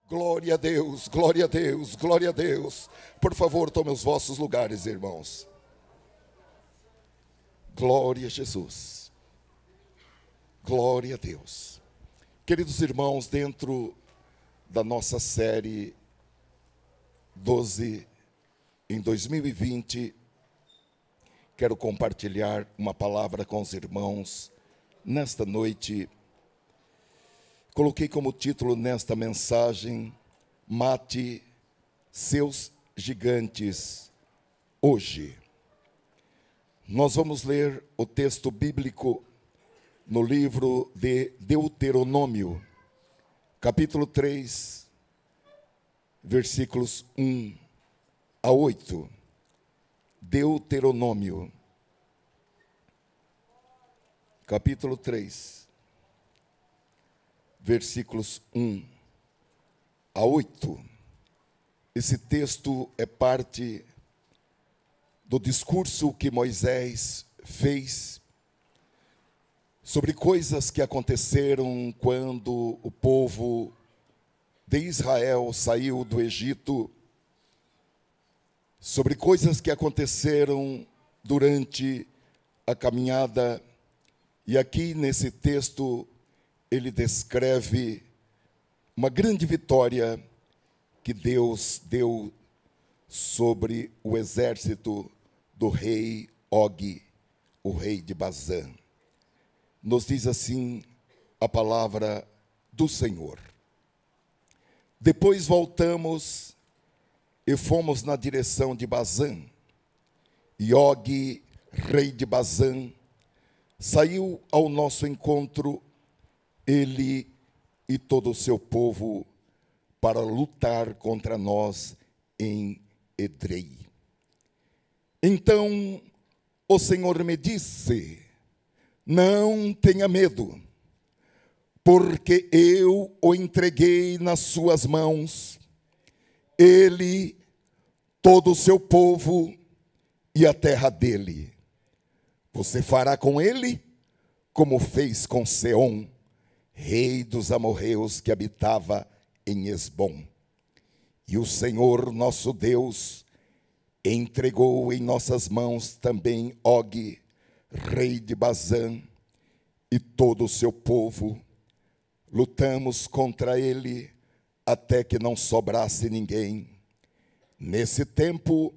Glória a Deus, glória a Deus, glória a Deus. Por favor, tomem os vossos lugares, irmãos. Glória a Jesus. Glória a Deus. Queridos irmãos, dentro da nossa série 12 em 2020, quero compartilhar uma palavra com os irmãos nesta noite. Coloquei como título nesta mensagem: Mate seus gigantes hoje. Nós vamos ler o texto bíblico no livro de Deuteronômio, capítulo 3, versículos 1 a 8. Deuteronômio, capítulo 3, versículos 1 a 8. Esse texto é parte do discurso que Moisés fez sobre coisas que aconteceram quando o povo de Israel saiu do Egito, sobre coisas que aconteceram durante a caminhada. E aqui nesse texto ele descreve uma grande vitória que Deus deu sobre o exército do rei Og, o rei de Bazã. Nos diz assim a palavra do Senhor: Depois voltamos e fomos na direção de Bazã, e Og, rei de Bazã, saiu ao nosso encontro, ele e todo o seu povo, para lutar contra nós em Edrei. Então o Senhor me disse: não tenha medo, porque eu o entreguei nas suas mãos, ele, todo o seu povo e a terra dele. Você fará com ele como fez com Seom, rei dos amorreus que habitava em Esbom. E o Senhor nosso Deus entregou em nossas mãos também Og, rei de Bazã, e todo o seu povo. Lutamos contra ele até que não sobrasse ninguém. Nesse tempo,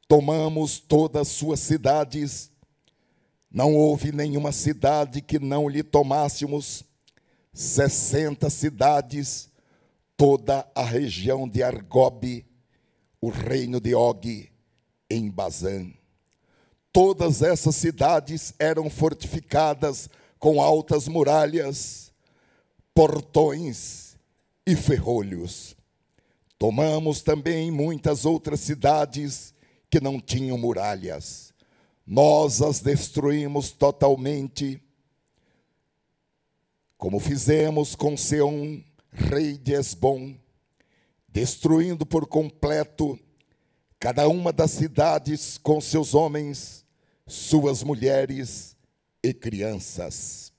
tomamos todas as suas cidades. Não houve nenhuma cidade que não lhe tomássemos. 60 cidades, toda a região de Argobe, o reino de Og, em Bazã. Todas essas cidades eram fortificadas com altas muralhas, portões e ferrolhos. Tomamos também muitas outras cidades que não tinham muralhas. Nós as destruímos totalmente, como fizemos com Seom, rei de Esbom, destruindo por completo cada uma das cidades com seus homens, suas mulheres e crianças.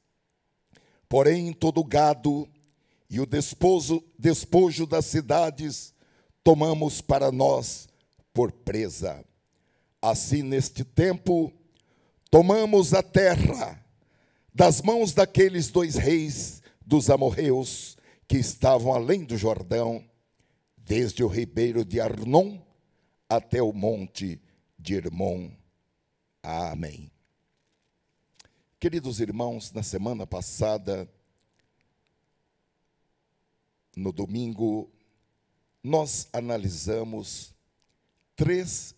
Porém, todo o gado e o despojo das cidades tomamos para nós por presa. Assim, neste tempo, tomamos a terra das mãos daqueles 2 reis dos amorreus que estavam além do Jordão, desde o ribeiro de Arnon até o monte de Hermon. Amém. Queridos irmãos, na semana passada, no domingo, nós analisamos 3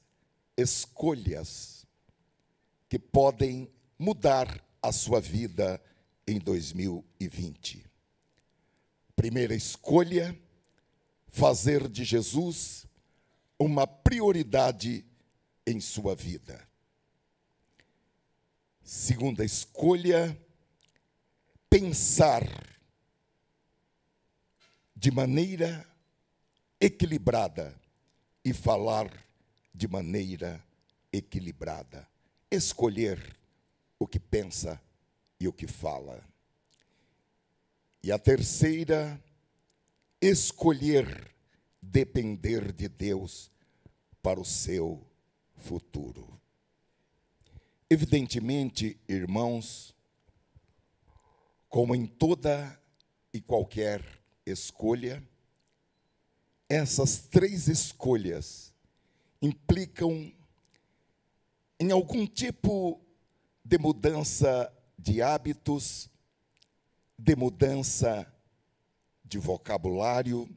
escolhas que podem mudar a sua vida em 2020. Primeira escolha: fazer de Jesus uma prioridade em sua vida. Segunda escolha: pensar de maneira equilibrada e falar de maneira equilibrada. Escolher o que pensa e o que fala. E a terceira: escolher depender de Deus para o seu futuro. Evidentemente, irmãos, como em toda e qualquer escolha, essas três escolhas implicam em algum tipo de mudança de hábitos, de mudança de vocabulário,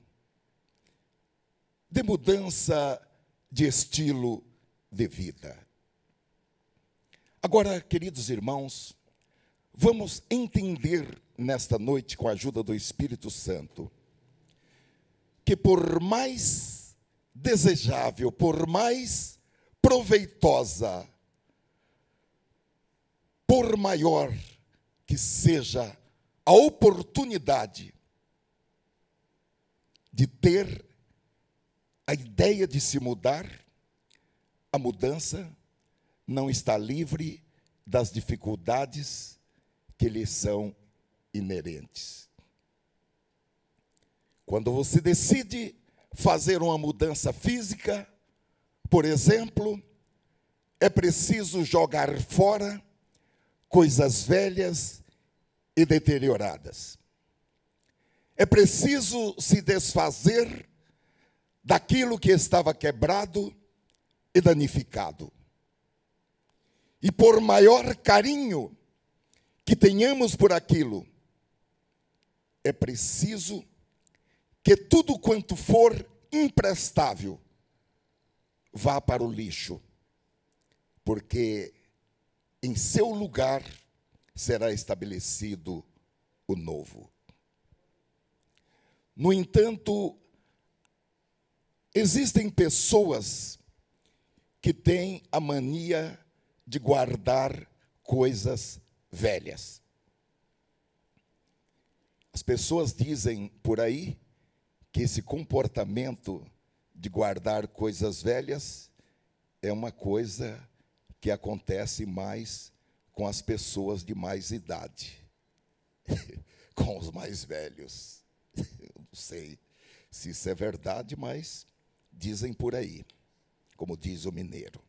de mudança de estilo de vida. Agora, queridos irmãos, vamos entender nesta noite, com a ajuda do Espírito Santo, que por mais desejável, por mais proveitosa, por maior que seja a oportunidade de ter a ideia de se mudar, a mudança não está livre das dificuldades que lhe são inerentes. Quando você decide fazer uma mudança física, por exemplo, é preciso jogar fora coisas velhas e deterioradas. É preciso se desfazer daquilo que estava quebrado e danificado. E por maior carinho que tenhamos por aquilo, é preciso que tudo quanto for imprestável vá para o lixo, porque em seu lugar será estabelecido o novo. No entanto, existem pessoas que têm a mania de guardar coisas velhas. As pessoas dizem por aí que esse comportamento de guardar coisas velhas é uma coisa que acontece mais com as pessoas de mais idade, com os mais velhos. Eu não sei se isso é verdade, mas dizem por aí, como diz o mineiro.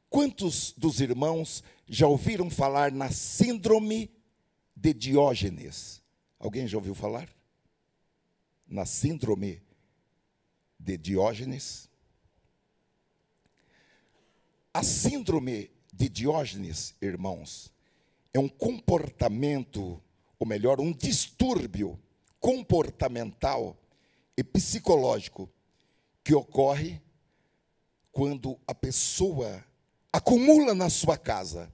Quantos dos irmãos já ouviram falar na síndrome de Diógenes? Alguém já ouviu falar? Na síndrome de Diógenes? A síndrome de Diógenes, irmãos, é um comportamento, ou melhor, um distúrbio comportamental e psicológico que ocorre quando a pessoa acumula na sua casa,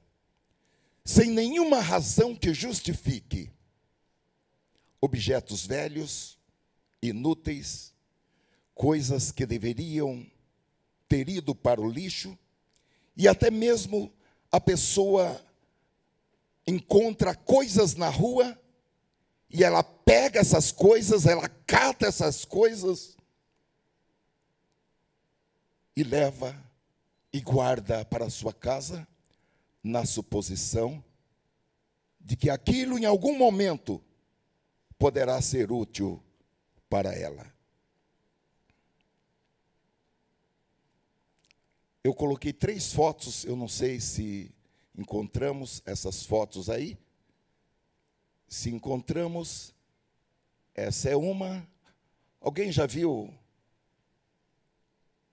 sem nenhuma razão que justifique, objetos velhos, inúteis, coisas que deveriam ter ido para o lixo, e até mesmo a pessoa encontra coisas na rua, e ela pega essas coisas, ela cata essas coisas, e leva e guarda para a sua casa, na suposição de que aquilo em algum momento poderá ser útil para ela. Eu coloquei 3 fotos, eu não sei se encontramos essas fotos aí. Se encontramos, essa é uma. Alguém já viu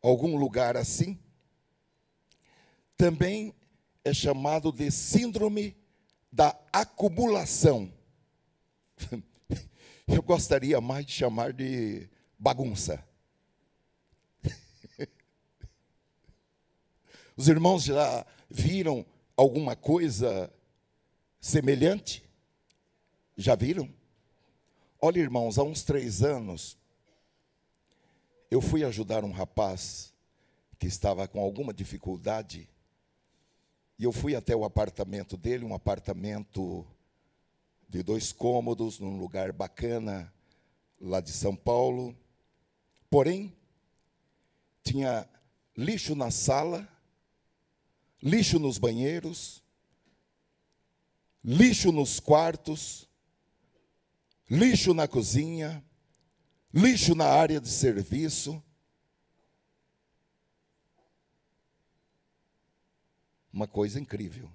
algum lugar assim? Também é chamado de síndrome da acumulação. Eu gostaria mais de chamar de bagunça. Os irmãos já viram alguma coisa semelhante? Já viram? Olha, irmãos, há uns 3 anos, eu fui ajudar um rapaz que estava com alguma dificuldade, e eu fui até o apartamento dele, um apartamento de 2 cômodos, num lugar bacana, lá de São Paulo. Porém, tinha lixo na sala, lixo nos banheiros, lixo nos quartos, lixo na cozinha, lixo na área de serviço. Uma coisa incrível.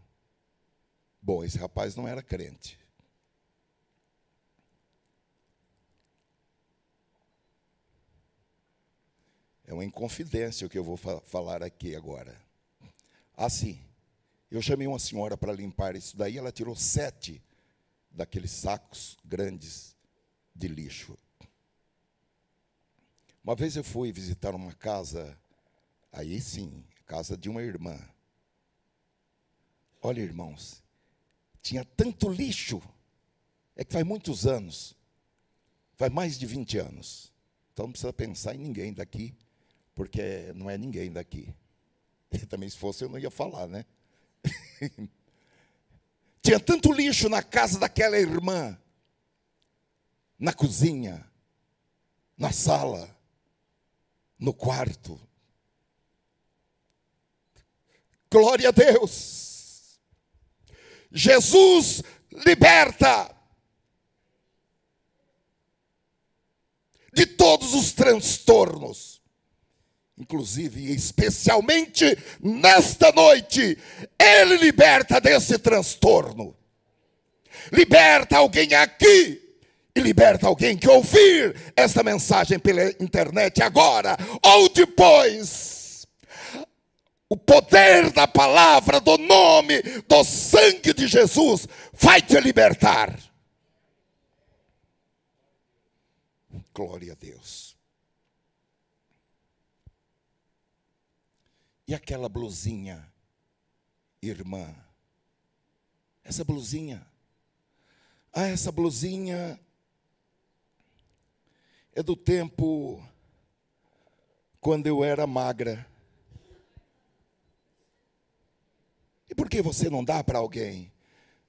Bom, esse rapaz não era crente. É uma inconfidência o que eu vou falar aqui agora. Assim, eu chamei uma senhora para limpar isso daí, ela tirou 7 daqueles sacos grandes de lixo. Uma vez eu fui visitar uma casa, aí sim, casa de uma irmã. Olha, irmãos, tinha tanto lixo, é que faz muitos anos, faz mais de 20 anos. Então não precisa pensar em ninguém daqui, porque não é ninguém daqui. E também se fosse eu não ia falar, né? Tinha tanto lixo na casa daquela irmã, na cozinha, na sala, no quarto. Glória a Deus! Jesus liberta de todos os transtornos. Inclusive, e especialmente nesta noite, Ele liberta desse transtorno. Liberta alguém aqui e liberta alguém que ouvir esta mensagem pela internet agora ou depois. O poder da palavra, do nome, do sangue de Jesus vai te libertar. Glória a Deus. E aquela blusinha, irmã? Essa blusinha? Essa blusinha é do tempo quando eu era magra. E por que você não dá para alguém?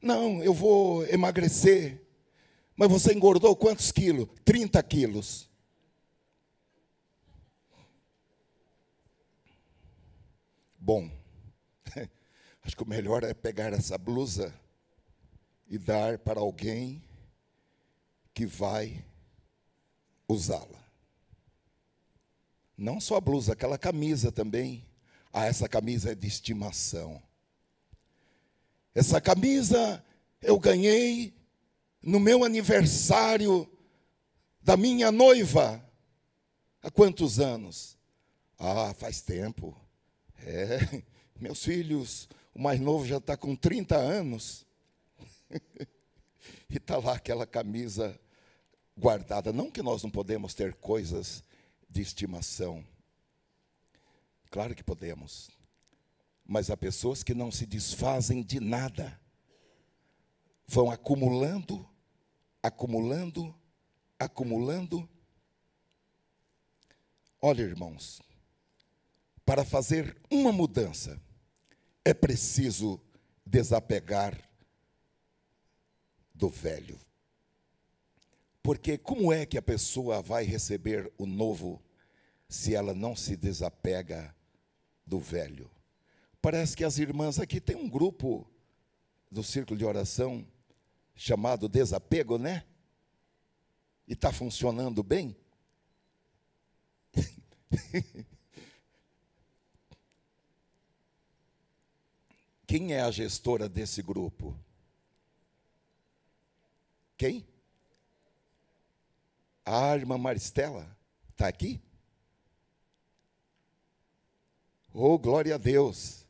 Não, eu vou emagrecer. Mas você engordou quantos quilos? 30 quilos. Bom, acho que o melhor é pegar essa blusa e dar para alguém que vai usá-la. Não só a blusa, aquela camisa também. Essa camisa é de estimação. Essa camisa eu ganhei no meu aniversário da minha noiva. Há quantos anos? Faz tempo. Meus filhos, o mais novo já está com 30 anos. E está lá aquela camisa guardada. Não que nós não podemos ter coisas de estimação. Claro que podemos. Mas há pessoas que não se desfazem de nada. Vão acumulando, acumulando, acumulando. Olha, irmãos, para fazer uma mudança, é preciso desapegar do velho. Porque como é que a pessoa vai receber o novo se ela não se desapega do velho? Parece que as irmãs aqui têm um grupo do círculo de oração chamado Desapego, né? E está funcionando bem? Quem é a gestora desse grupo? Quem? A irmã Maristela está aqui? Oh, glória a Deus.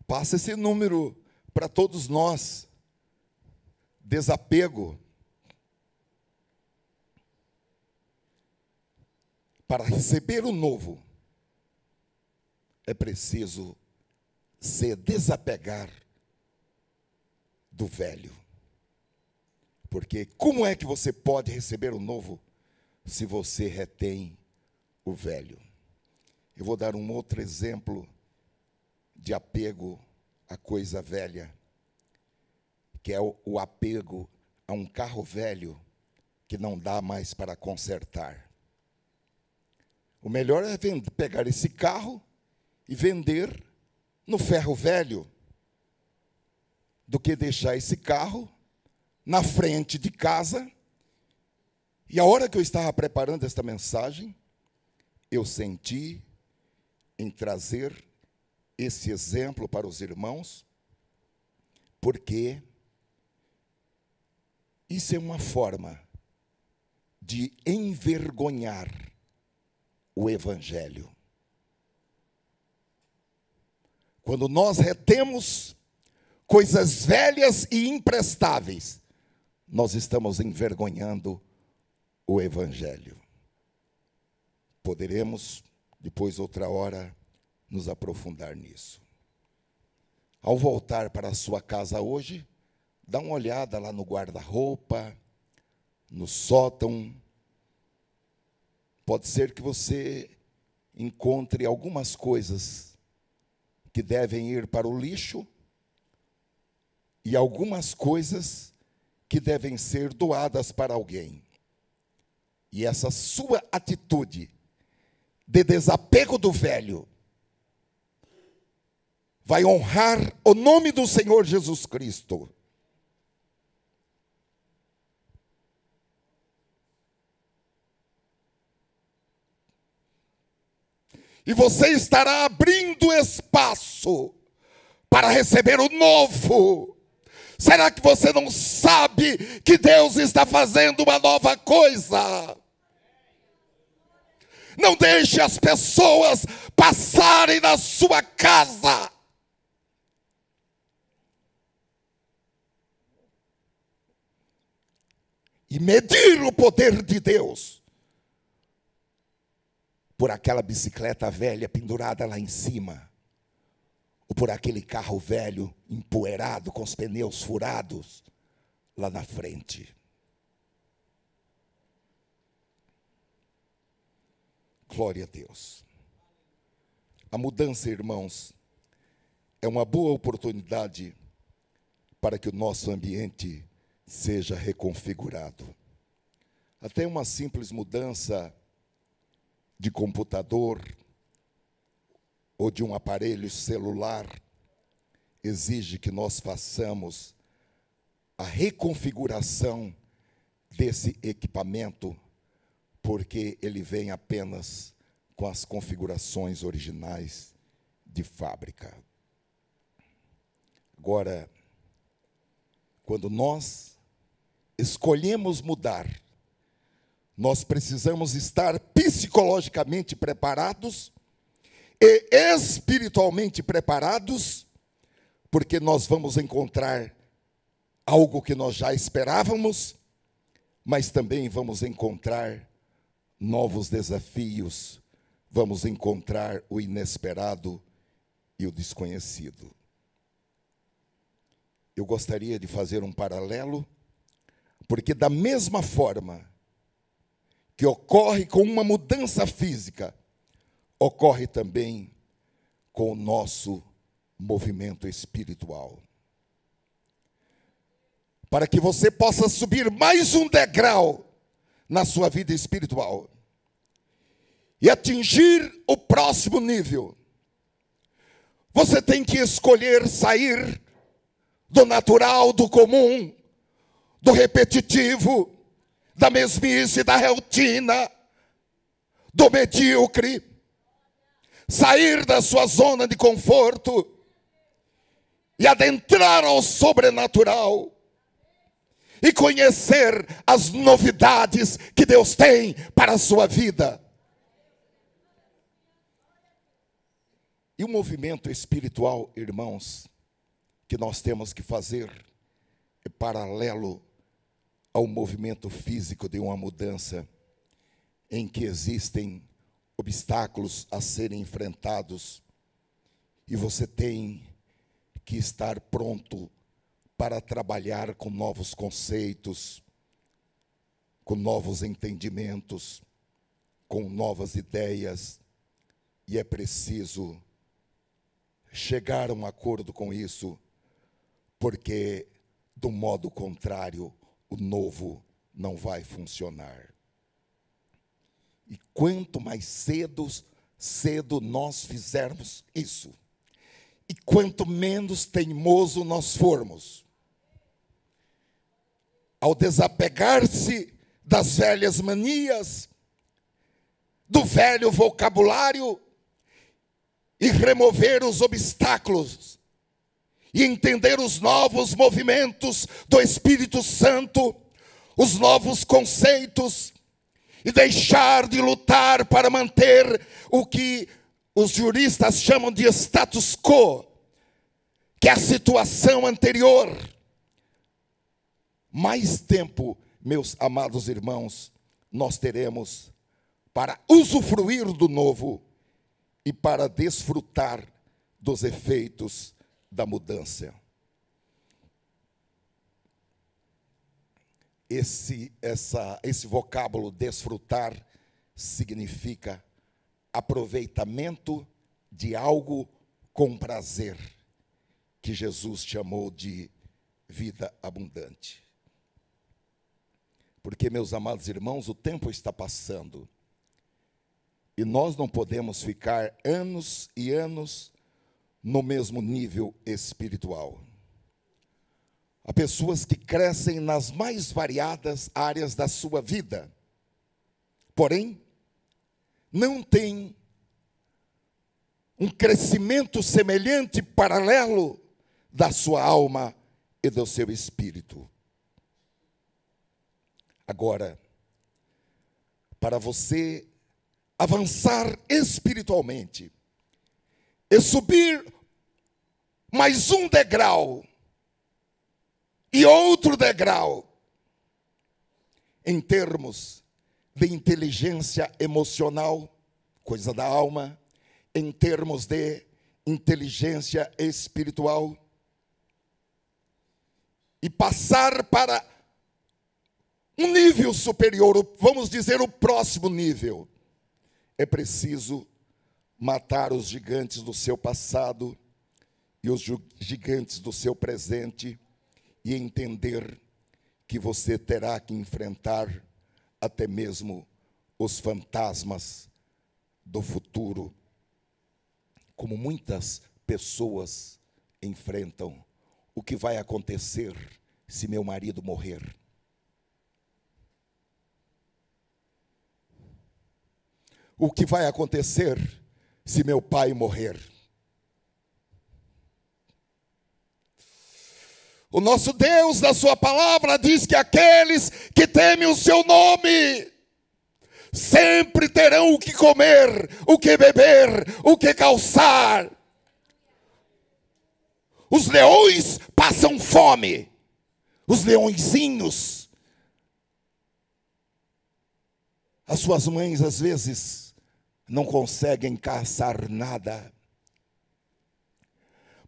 Passa esse número para todos nós. Desapego. Para receber o novo, é preciso se desapegar do velho. Porque como é que você pode receber o novo se você retém o velho? Eu vou dar um outro exemplo de apego à coisa velha, que é o apego a um carro velho que não dá mais para consertar. O melhor é pegar esse carro e vender no ferro velho, do que deixar esse carro na frente de casa E a hora que eu estava preparando esta mensagem, eu senti em trazer esse exemplo para os irmãos, porque isso é uma forma de envergonhar o Evangelho. Quando nós retemos coisas velhas e imprestáveis, nós estamos envergonhando o Evangelho. Poderemos, depois, outra hora, nos aprofundar nisso. Ao voltar para a sua casa hoje, dá uma olhada lá no guarda-roupa, no sótão. Pode ser que você encontre algumas coisas que devem ir para o lixo e algumas coisas que devem ser doadas para alguém. E essa sua atitude de desapego do velho vai honrar o nome do Senhor Jesus Cristo. E você estará abrindo espaço para receber o novo. Será que você não sabe que Deus está fazendo uma nova coisa? Não deixe as pessoas passarem na sua casa e medir o poder de Deus por aquela bicicleta velha pendurada lá em cima, ou por aquele carro velho empoeirado com os pneus furados lá na frente. Glória a Deus. A mudança, irmãos, é uma boa oportunidade para que o nosso ambiente seja reconfigurado. Até uma simples mudança de computador ou de um aparelho celular exige que nós façamos a reconfiguração desse equipamento, porque ele vem apenas com as configurações originais de fábrica. Agora, quando nós escolhemos mudar, nós precisamos estar psicologicamente preparados e espiritualmente preparados, porque nós vamos encontrar algo que nós já esperávamos, mas também vamos encontrar novos desafios, vamos encontrar o inesperado e o desconhecido. Eu gostaria de fazer um paralelo, porque da mesma forma que ocorre com uma mudança física, ocorre também com o nosso movimento espiritual. Para que você possa subir mais um degrau na sua vida espiritual e atingir o próximo nível, você tem que escolher sair do natural, do comum, do repetitivo, da mesmice, da rotina, do medíocre, sair da sua zona de conforto e adentrar ao sobrenatural e conhecer as novidades que Deus tem para a sua vida. E o movimento espiritual, irmãos, que nós temos que fazer é paralelo ao movimento físico de uma mudança, em que existem obstáculos a serem enfrentados, e você tem que estar pronto para trabalhar com novos conceitos, com novos entendimentos, com novas ideias, e é preciso chegar a um acordo com isso, porque, do modo contrário, o novo não vai funcionar. E quanto mais cedo nós fizermos isso, e quanto menos teimoso nós formos, ao desapegar-se das velhas manias, do velho vocabulário, e remover os obstáculos, e entender os novos movimentos do Espírito Santo, os novos conceitos, e deixar de lutar para manter o que os juristas chamam de status quo, que é a situação anterior. Mais tempo, meus amados irmãos, nós teremos para usufruir do novo e para desfrutar dos efeitos da mudança. Esse vocábulo desfrutar significa aproveitamento de algo com prazer, que Jesus chamou de vida abundante. Porque, meus amados irmãos, o tempo está passando e nós não podemos ficar anos e anos no mesmo nível espiritual. Há pessoas que crescem nas mais variadas áreas da sua vida, porém, não têm um crescimento semelhante, paralelo, da sua alma e do seu espírito. Agora, para você avançar espiritualmente e subir mais um degrau e outro degrau em termos de inteligência emocional, coisa da alma, em termos de inteligência espiritual, e passar para um nível superior, vamos dizer o próximo nível, é preciso matar os gigantes do seu passado e os gigantes do seu presente, e entender que você terá que enfrentar até mesmo os fantasmas do futuro, como muitas pessoas enfrentam. O que vai acontecer se meu marido morrer? O que vai acontecer se meu pai morrer? O nosso Deus, na sua palavra, diz que aqueles que temem o seu nome sempre terão o que comer, o que beber, o que calçar. Os leões passam fome, os leõezinhos. As suas mães, às vezes, não conseguem caçar nada.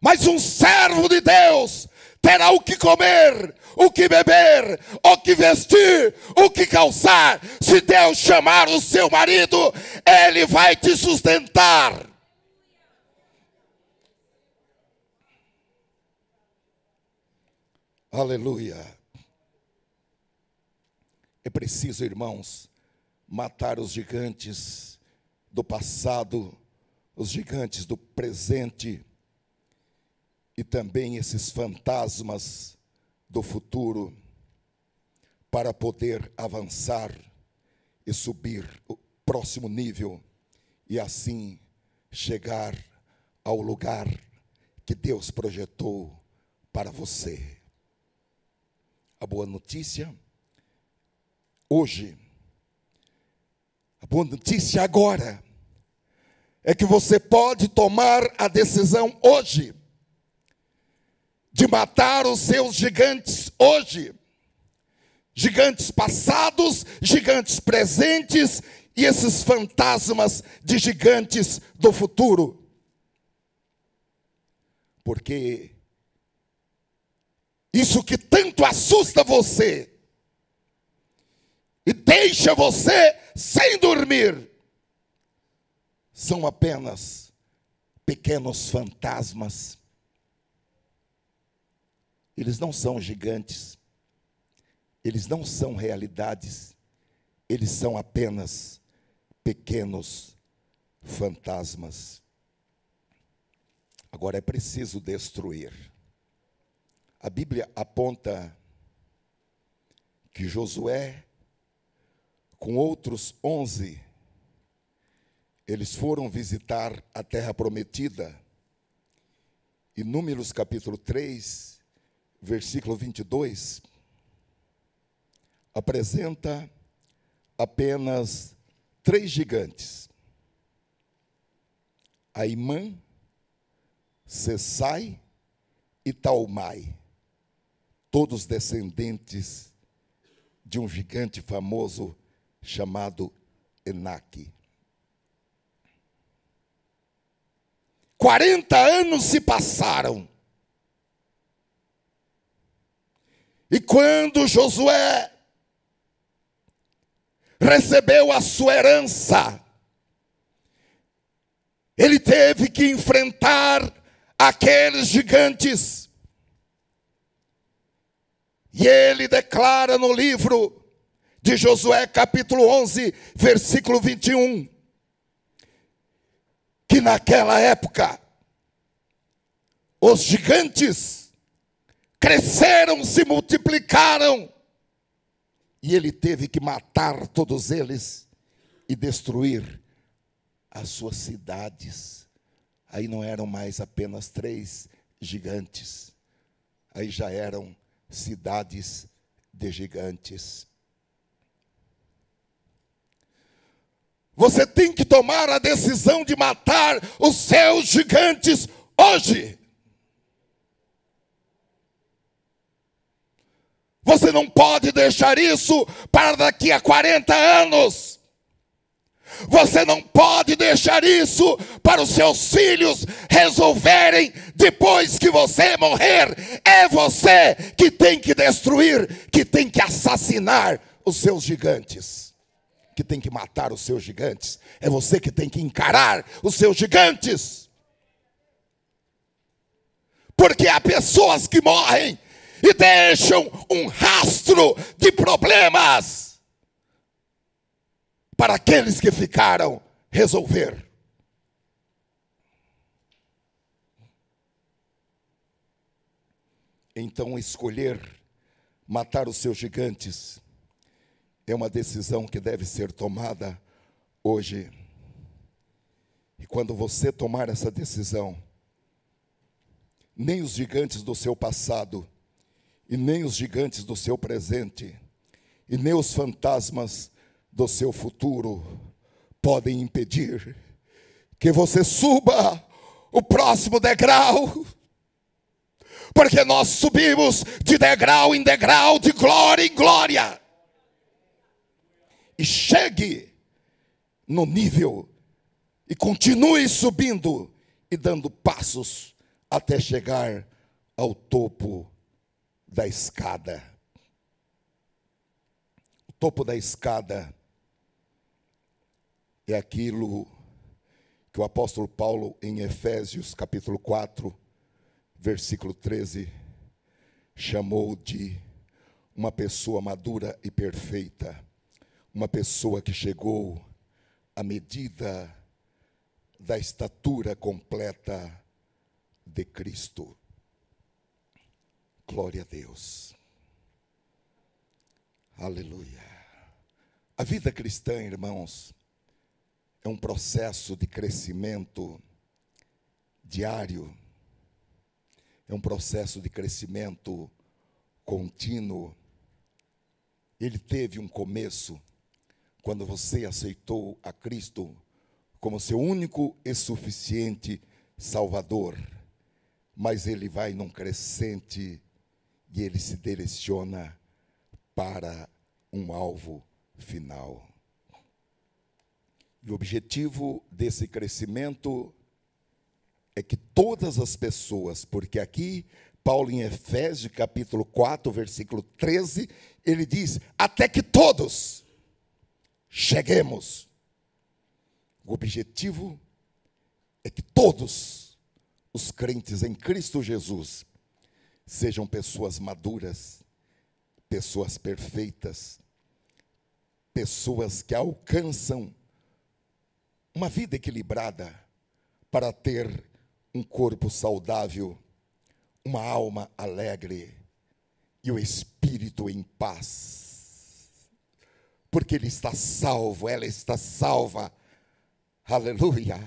Mas um servo de Deus terá o que comer, o que beber, o que vestir, o que calçar. Se Deus chamar o seu marido, Ele vai te sustentar. Aleluia. É preciso, irmãos, matar os gigantes do passado, os gigantes do presente, e também esses fantasmas do futuro, para poder avançar e subir o próximo nível, e assim chegar ao lugar que Deus projetou para você. A boa notícia hoje, a boa notícia agora, é que você pode tomar a decisão hoje de matar os seus gigantes hoje. Gigantes passados, gigantes presentes e esses fantasmas de gigantes do futuro. Porque isso que tanto assusta você e deixa você sem dormir, são apenas pequenos fantasmas. Eles não são gigantes, eles não são realidades, eles são apenas pequenos fantasmas. Agora é preciso destruir. A Bíblia aponta que Josué com outros 11, eles foram visitar a terra prometida. E Números capítulo 3, versículo 22, apresenta apenas 3 gigantes: Aimã, Sesai e Talmai, todos descendentes de um gigante famoso chamado Enaque. 40 anos se passaram. E quando Josué recebeu a sua herança, ele teve que enfrentar aqueles gigantes. E ele declara no livro de Josué, capítulo 11, versículo 21, que naquela época os gigantes cresceram, se multiplicaram, e ele teve que matar todos eles e destruir as suas cidades. Aí não eram mais apenas 3 gigantes, aí já eram cidades de gigantes. Você tem que tomar a decisão de matar os seus gigantes hoje. Você não pode deixar isso para daqui a 40 anos. Você não pode deixar isso para os seus filhos resolverem depois que você morrer. É você que tem que destruir, que tem que assassinar os seus gigantes, que tem que matar os seus gigantes. É você que tem que encarar os seus gigantes. Porque há pessoas que morrem e deixam um rastro de problemas para aqueles que ficaram resolver. Então, escolher matar os seus gigantes é uma decisão que deve ser tomada hoje. E quando você tomar essa decisão, nem os gigantes do seu passado, e nem os gigantes do seu presente, e nem os fantasmas do seu futuro podem impedir que você suba o próximo degrau, porque nós subimos de degrau em degrau, de glória em glória, e chegue no nível e continue subindo e dando passos até chegar ao topo da escada. O topo da escada é aquilo que o apóstolo Paulo, em Efésios capítulo 4, versículo 13, chamou de uma pessoa madura e perfeita, uma pessoa que chegou à medida da estatura completa de Cristo. Glória a Deus. Aleluia. A vida cristã, irmãos, é um processo de crescimento diário. É um processo de crescimento contínuo. Ele teve um começo quando você aceitou a Cristo como seu único e suficiente Salvador. Mas ele vai num crescente e ele se direciona para um alvo final. E o objetivo desse crescimento é que todas as pessoas, porque aqui Paulo em Efésios capítulo 4, versículo 13, ele diz, até que todos cheguemos. O objetivo é que todos os crentes em Cristo Jesus sejam pessoas maduras, pessoas perfeitas, pessoas que alcançam uma vida equilibrada para ter um corpo saudável, uma alma alegre e o espírito em paz. porque ele está salvo, ela está salva. Aleluia.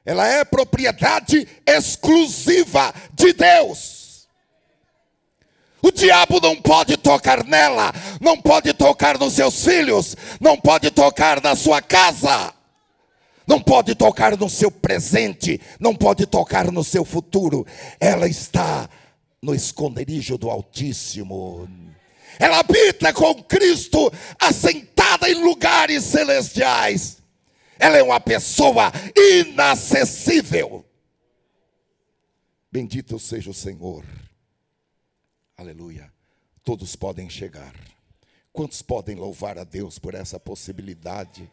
Ela é propriedade exclusiva de Deus. O diabo não pode tocar nela, não pode tocar nos seus filhos, não pode tocar na sua casa, não pode tocar no seu presente, não pode tocar no seu futuro. Ela está no esconderijo do Altíssimo. Ela habita com Cristo, assentada em lugares celestiais. Ela é uma pessoa inacessível. Bendito seja o Senhor. Aleluia. Todos podem chegar. Quantos podem louvar a Deus por essa possibilidade?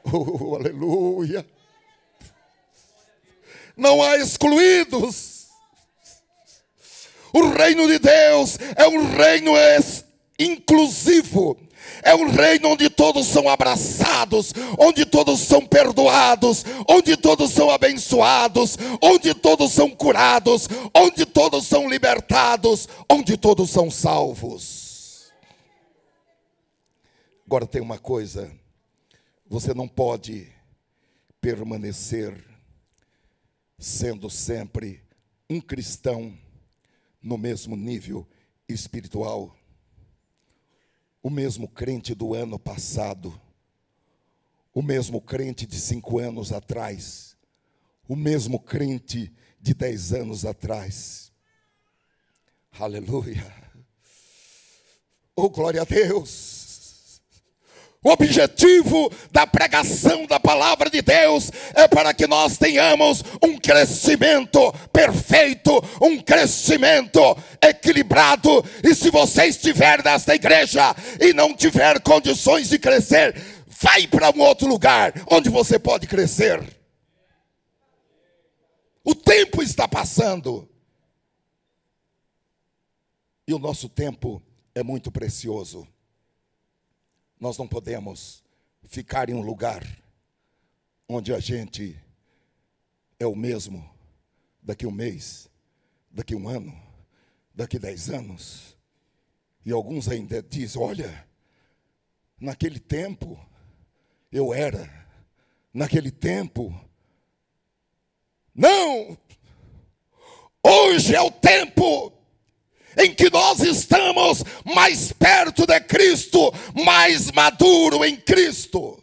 Oh, aleluia. Não há excluídos. O reino de Deus é um reino inclusivo. É um reino onde todos são abraçados, onde todos são perdoados, onde todos são abençoados, onde todos são curados, onde todos são libertados, onde todos são salvos. Agora tem uma coisa, você não pode permanecer sendo sempre um cristão no mesmo nível espiritual. O mesmo crente do ano passado, o mesmo crente de 5 anos atrás, o mesmo crente de 10 anos atrás. Aleluia. Oh, glória a Deus. O objetivo da pregação da palavra de Deus é para que nós tenhamos um crescimento perfeito, um crescimento equilibrado. E se você estiver nesta igreja e não tiver condições de crescer, vai para um outro lugar onde você pode crescer. O tempo está passando. E o nosso tempo é muito precioso. Nós não podemos ficar em um lugar onde a gente é o mesmo daqui um mês, daqui um ano, daqui 10 anos. E alguns ainda dizem, olha, naquele tempo eu era, naquele tempo. Não! Hoje é o tempo em que nós estamos mais perto de Cristo, mais maduro em Cristo.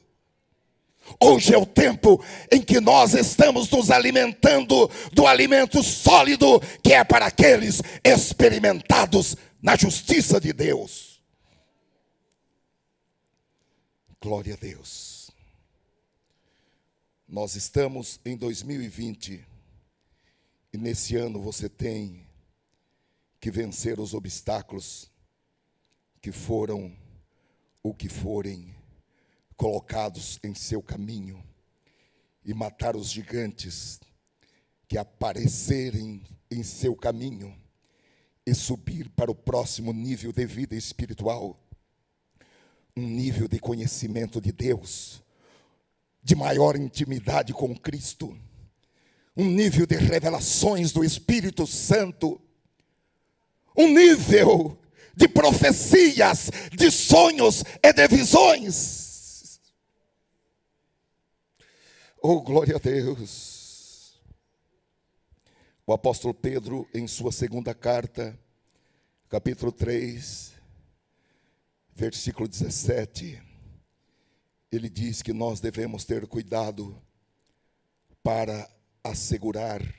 Hoje é o tempo em que nós estamos nos alimentando do alimento sólido, que é para aqueles experimentados na justiça de Deus. Glória a Deus. Nós estamos em 2020 e nesse ano você tem que vencer os obstáculos que foram ou que forem colocados em seu caminho e matar os gigantes que aparecerem em seu caminho e subir para o próximo nível de vida espiritual, um nível de conhecimento de Deus, de maior intimidade com Cristo, um nível de revelações do Espírito Santo, um nível de profecias, de sonhos e de visões. Oh, glória a Deus. O apóstolo Pedro, em sua segunda carta, capítulo 3, versículo 17, ele diz que nós devemos ter cuidado para assegurarmos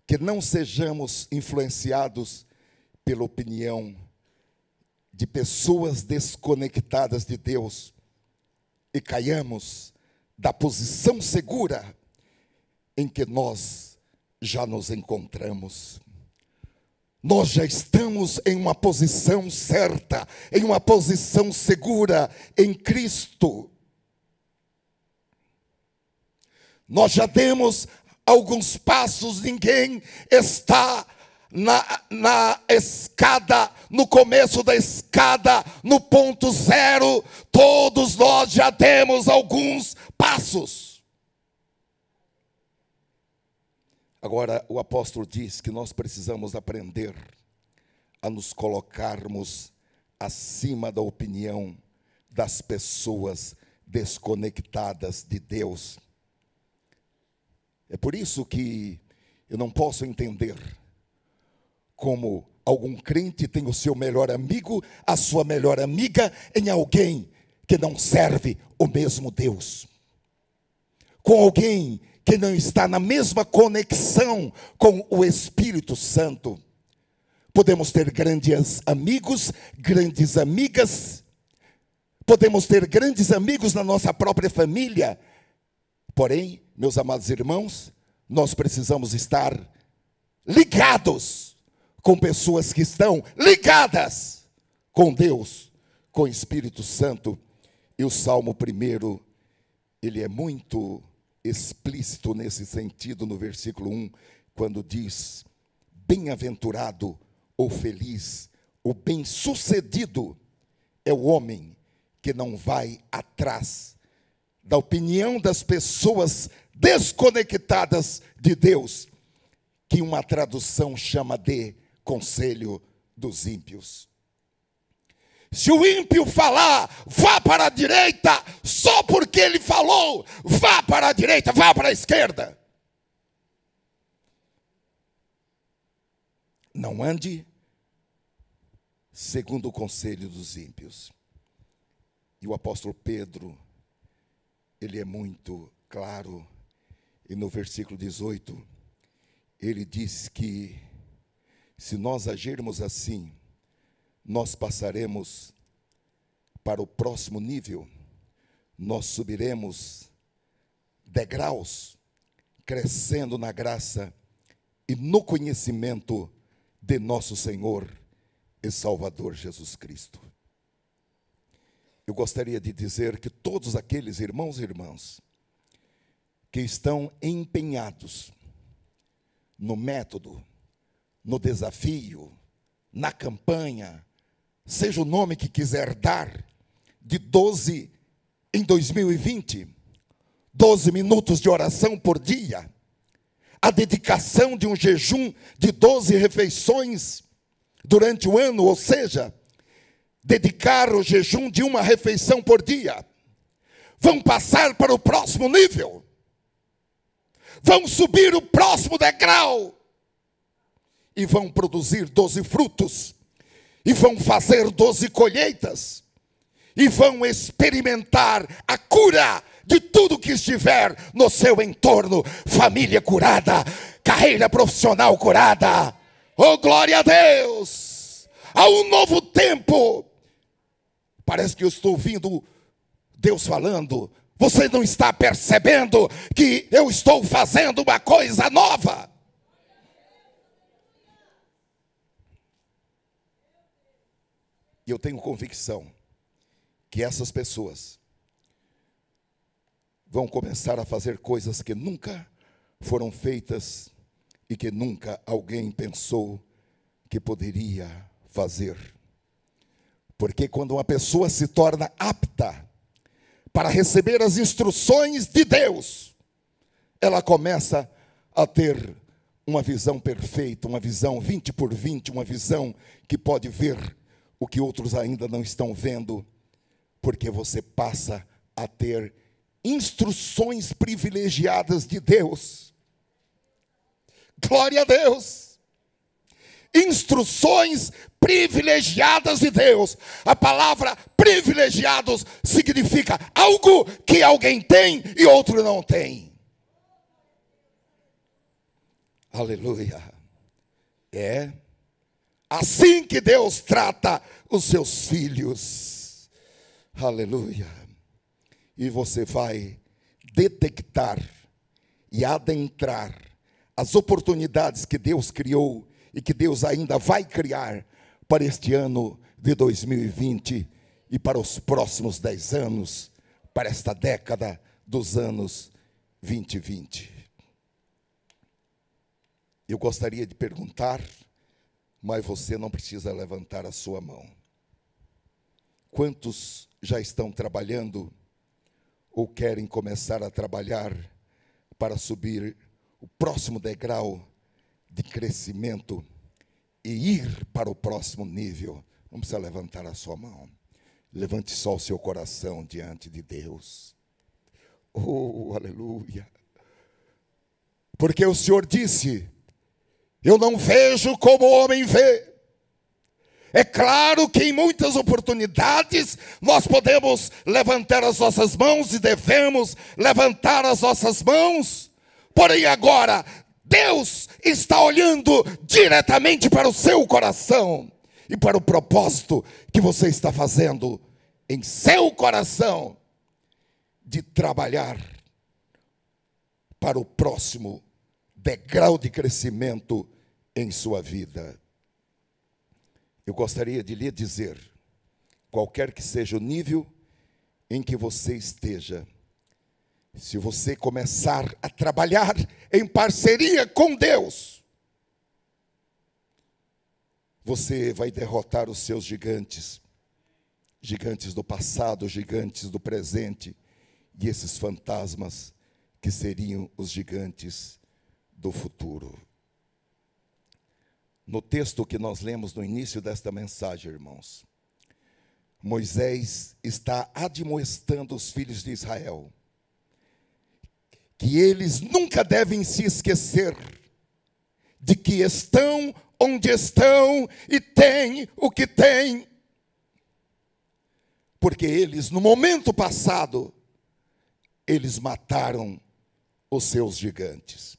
que não sejamos influenciados pela opinião de pessoas desconectadas de Deus e caiamos da posição segura em que nós já nos encontramos. Nós já estamos em uma posição certa, em uma posição segura em Cristo. Nós já demos alguns passos, ninguém está na escada, no começo da escada, no ponto zero. Todos nós já demos alguns passos. Agora o apóstolo diz que nós precisamos aprender a nos colocarmos acima da opinião das pessoas desconectadas de Deus. É por isso que eu não posso entender como algum crente tem o seu melhor amigo, a sua melhor amiga, em alguém que não serve o mesmo Deus. Com alguém que não está na mesma conexão com o Espírito Santo. Podemos ter grandes amigos, grandes amigas. Podemos ter grandes amigos na nossa própria família. Porém, meus amados irmãos, nós precisamos estar ligados com pessoas que estão ligadas com Deus, com o Espírito Santo. E o Salmo 1, ele é muito explícito nesse sentido, no versículo 1, quando diz: bem-aventurado ou feliz, o bem-sucedido é o homem que não vai atrás da opinião das pessoas desconectadas de Deus, que uma tradução chama de conselho dos ímpios. Se o ímpio falar, vá para a direita, só porque ele falou, vá para a direita, vá para a esquerda. Não ande segundo o conselho dos ímpios. E o apóstolo Pedro, ele é muito claro, e no versículo 18, ele diz que se nós agirmos assim, nós passaremos para o próximo nível, nós subiremos degraus, crescendo na graça e no conhecimento de nosso Senhor e Salvador Jesus Cristo. Eu gostaria de dizer que todos aqueles irmãos e irmãs que estão empenhados no método, no desafio, na campanha, seja o nome que quiser dar, de 12 em 2020, 12 minutos de oração por dia, a dedicação de um jejum de 12 refeições durante o ano, ou seja, dedicar o jejum de uma refeição por dia, vão passar para o próximo nível, vão subir o próximo degrau, e vão produzir 12 frutos, e vão fazer 12 colheitas, e vão experimentar a cura de tudo que estiver no seu entorno, família curada, carreira profissional curada, oh glória a Deus, há um novo tempo. Parece que eu estou ouvindo Deus falando, você não está percebendo que eu estou fazendo uma coisa nova? E eu tenho convicção que essas pessoas vão começar a fazer coisas que nunca foram feitas e que nunca alguém pensou que poderia fazer. Porque quando uma pessoa se torna apta para receber as instruções de Deus, ela começa a ter uma visão perfeita, uma visão 20 por 20, uma visão que pode ver o que outros ainda não estão vendo, porque você passa a ter instruções privilegiadas de Deus. Glória a Deus! Instruções privilegiadas de Deus. A palavra privilegiados significa algo que alguém tem e outro não tem. Aleluia. É assim que Deus trata os seus filhos. Aleluia. E você vai detectar e adentrar as oportunidades que Deus criou e que Deus ainda vai criar para este ano de 2020 e para os próximos 10 anos, para esta década dos anos 2020. Eu gostaria de perguntar, mas você não precisa levantar a sua mão. Quantos já estão trabalhando ou querem começar a trabalhar para subir o próximo degrau de crescimento e ir para o próximo nível? Não precisa levantar a sua mão. Levante só o seu coração diante de Deus. Oh, aleluia. Porque o Senhor disse: eu não vejo como o homem vê. É claro que em muitas oportunidades nós podemos levantar as nossas mãos e devemos levantar as nossas mãos. Porém agora, Deus está olhando diretamente para o seu coração e para o propósito que você está fazendo em seu coração de trabalhar para o próximo degrau de crescimento em sua vida. Eu gostaria de lhe dizer, qualquer que seja o nível em que você esteja, se você começar a trabalhar em parceria com Deus, você vai derrotar os seus gigantes, gigantes do passado, gigantes do presente, e esses fantasmas que seriam os gigantes do futuro. No texto que nós lemos no início desta mensagem, irmãos, Moisés está admoestando os filhos de Israel que eles nunca devem se esquecer de que estão onde estão e têm o que têm, porque eles, no momento passado, eles mataram os seus gigantes.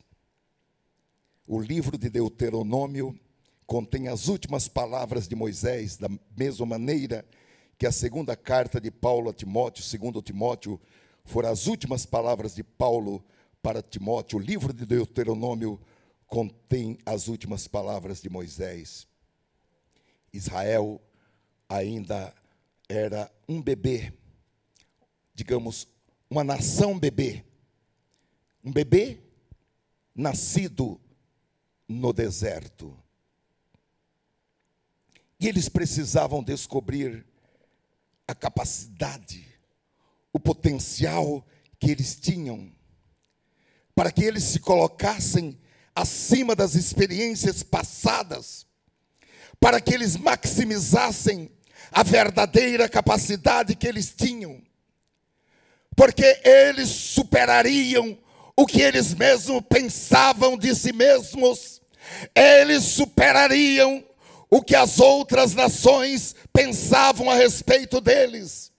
O livro de Deuteronômio contém as últimas palavras de Moisés, da mesma maneira que a segunda carta de Paulo a Timóteo, segundo Timóteo, foram as últimas palavras de Paulo para Timóteo. O livro de Deuteronômio contém as últimas palavras de Moisés. Israel ainda era um bebê, digamos, uma nação bebê. Um bebê nascido no deserto. E eles precisavam descobrir a capacidade, o potencial que eles tinham, para que eles se colocassem acima das experiências passadas, para que eles maximizassem a verdadeira capacidade que eles tinham, porque eles superariam o que eles mesmos pensavam de si mesmos, eles superariam o que as outras nações pensavam a respeito deles.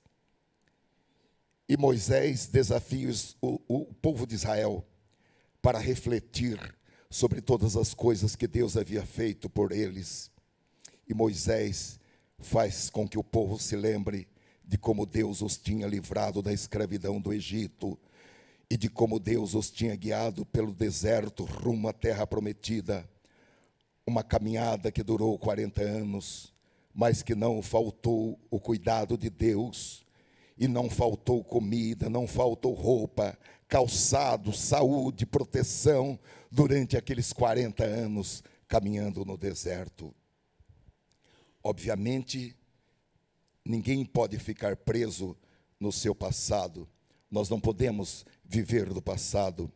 E Moisés desafia o povo de Israel para refletir sobre todas as coisas que Deus havia feito por eles. E Moisés faz com que o povo se lembre de como Deus os tinha livrado da escravidão do Egito e de como Deus os tinha guiado pelo deserto rumo à terra prometida. Uma caminhada que durou 40 anos, mas que não faltou o cuidado de Deus, e não faltou comida, não faltou roupa, calçado, saúde, proteção, durante aqueles 40 anos caminhando no deserto. Obviamente, ninguém pode ficar preso no seu passado, nós não podemos viver do passado,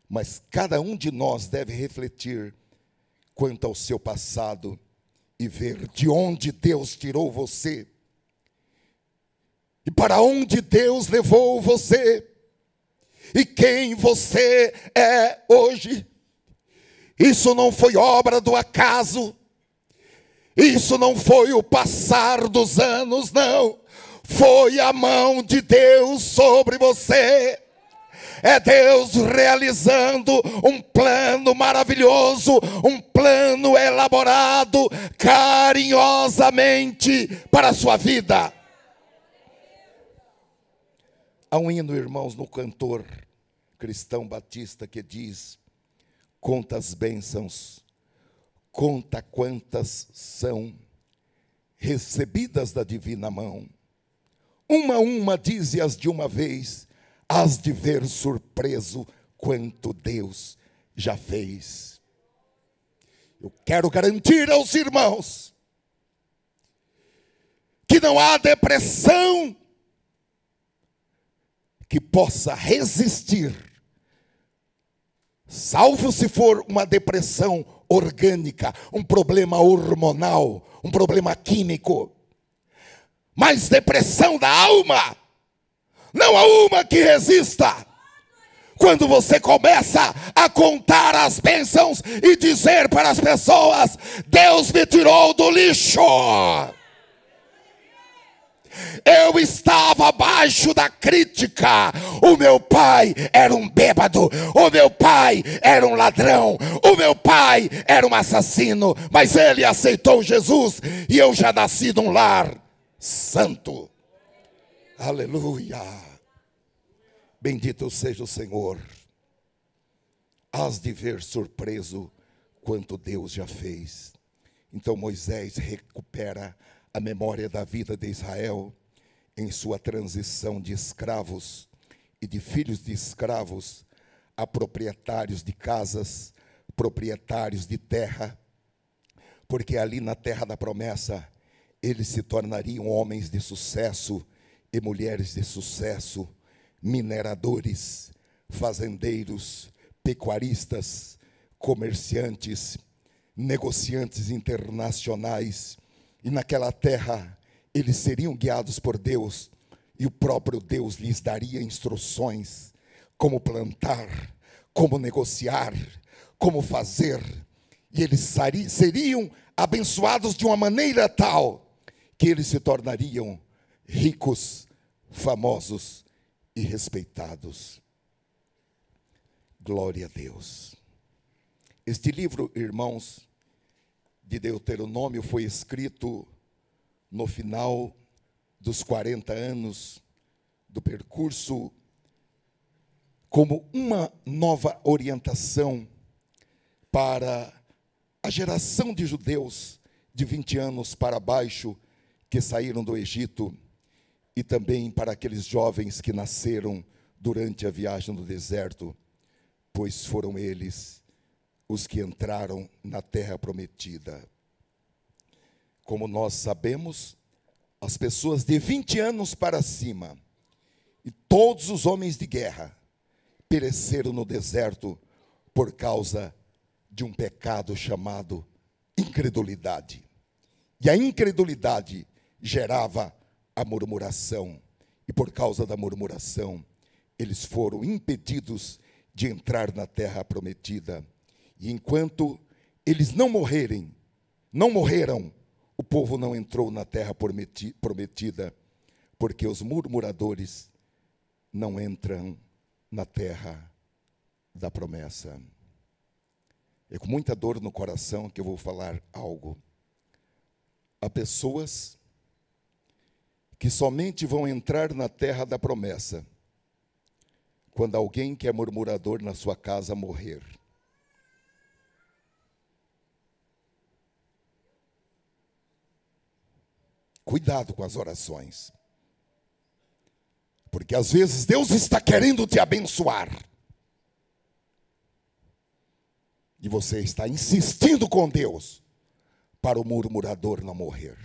mas cada um de nós deve refletir quanto ao seu passado e ver de onde Deus tirou você e para onde Deus levou você e quem você é hoje. Isso não foi obra do acaso, isso não foi o passar dos anos, não, foi a mão de Deus sobre você. É Deus realizando um plano maravilhoso, um plano elaborado carinhosamente para a sua vida. Há um hino, irmãos, no cantor cristão batista que diz: conta as bênçãos, conta quantas são recebidas da divina mão. Uma a uma dize-as de uma vez, hás de ver surpreso quanto Deus já fez. Eu quero garantir aos irmãos que não há depressão que possa resistir, salvo se for uma depressão orgânica, um problema hormonal, um problema químico. mas depressão da alma. Não há uma que resista. Quando você começa a contar as bênçãos e dizer para as pessoas: Deus me tirou do lixo. Eu estava abaixo da crítica. O meu pai era um bêbado. O meu pai era um ladrão. O meu pai era um assassino. Mas ele aceitou Jesus e eu já nasci num lar santo. Aleluia. Bendito seja o Senhor. Hás de ver surpreso quanto Deus já fez. Então Moisés recupera a memória da vida de Israel em sua transição de escravos e de filhos de escravos a proprietários de casas, proprietários de terra, porque ali na terra da promessa eles se tornariam homens de sucesso e mulheres de sucesso, mineradores, fazendeiros, pecuaristas, comerciantes, negociantes internacionais. E naquela terra eles seriam guiados por Deus, e o próprio Deus lhes daria instruções como plantar, como negociar, como fazer. E eles seriam abençoados de uma maneira tal que eles se tornariam ricos, famosos e respeitados. Glória a Deus. Este livro, irmãos, de Deuteronômio foi escrito no final dos 40 anos do percurso, como uma nova orientação para a geração de judeus de 20 anos para baixo que saíram do Egito, e também para aqueles jovens que nasceram durante a viagem no deserto, pois foram eles os que entraram na terra prometida. Como nós sabemos, as pessoas de 20 anos para cima e todos os homens de guerra pereceram no deserto por causa de um pecado chamado incredulidade. E a incredulidade gerava a murmuração, e por causa da murmuração, eles foram impedidos de entrar na terra prometida. E enquanto eles não morreram, o povo não entrou na terra prometida, porque os murmuradores não entram na terra da promessa. É com muita dor no coração que eu vou falar algo. Há pessoas que somente vão entrar na terra da promessa quando alguém que é murmurador na sua casa morrer. Cuidado com as orações, porque às vezes Deus está querendo te abençoar e você está insistindo com Deus para o murmurador não morrer.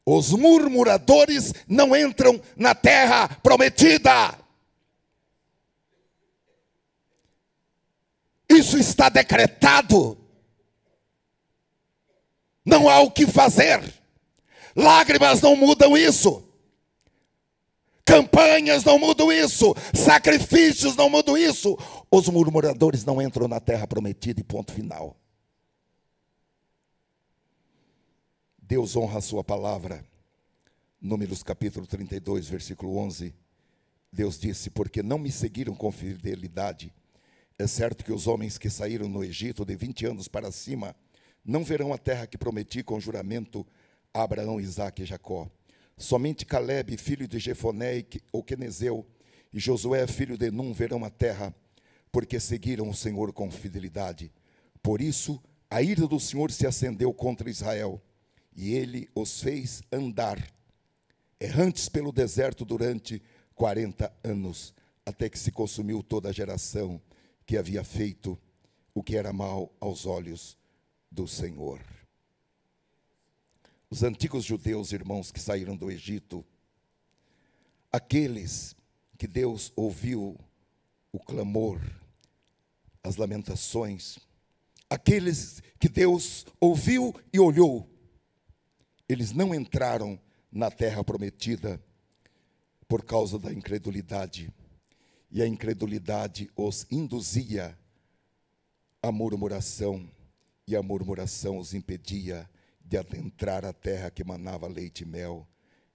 Os murmuradores não entram na terra prometida. Isso está decretado. Não há o que fazer. Lágrimas não mudam isso. Campanhas não mudam isso. Sacrifícios não mudam isso. Os murmuradores não entram na terra prometida, e ponto final. Deus honra a sua palavra. Números capítulo 32, versículo 11. Deus disse: porque não me seguiram com fidelidade. É certo que os homens que saíram no Egito de 20 anos para cima não verão a terra que prometi com juramento a Abraão, Isaque e Jacó. Somente Caleb, filho de Jefoné, o quenezeu, e Josué, filho de Num, verão a terra, porque seguiram o Senhor com fidelidade. Por isso, a ira do Senhor se acendeu contra Israel, e ele os fez andar errantes pelo deserto durante 40 anos, até que se consumiu toda a geração que havia feito o que era mal aos olhos do Senhor. Os antigos judeus, irmãos, que saíram do Egito, aqueles que Deus ouviu o clamor, as lamentações, aqueles que Deus ouviu e olhou, eles não entraram na terra prometida por causa da incredulidade. E a incredulidade os induzia à murmuração, e a murmuração os impedia de adentrar a terra que manava leite e mel,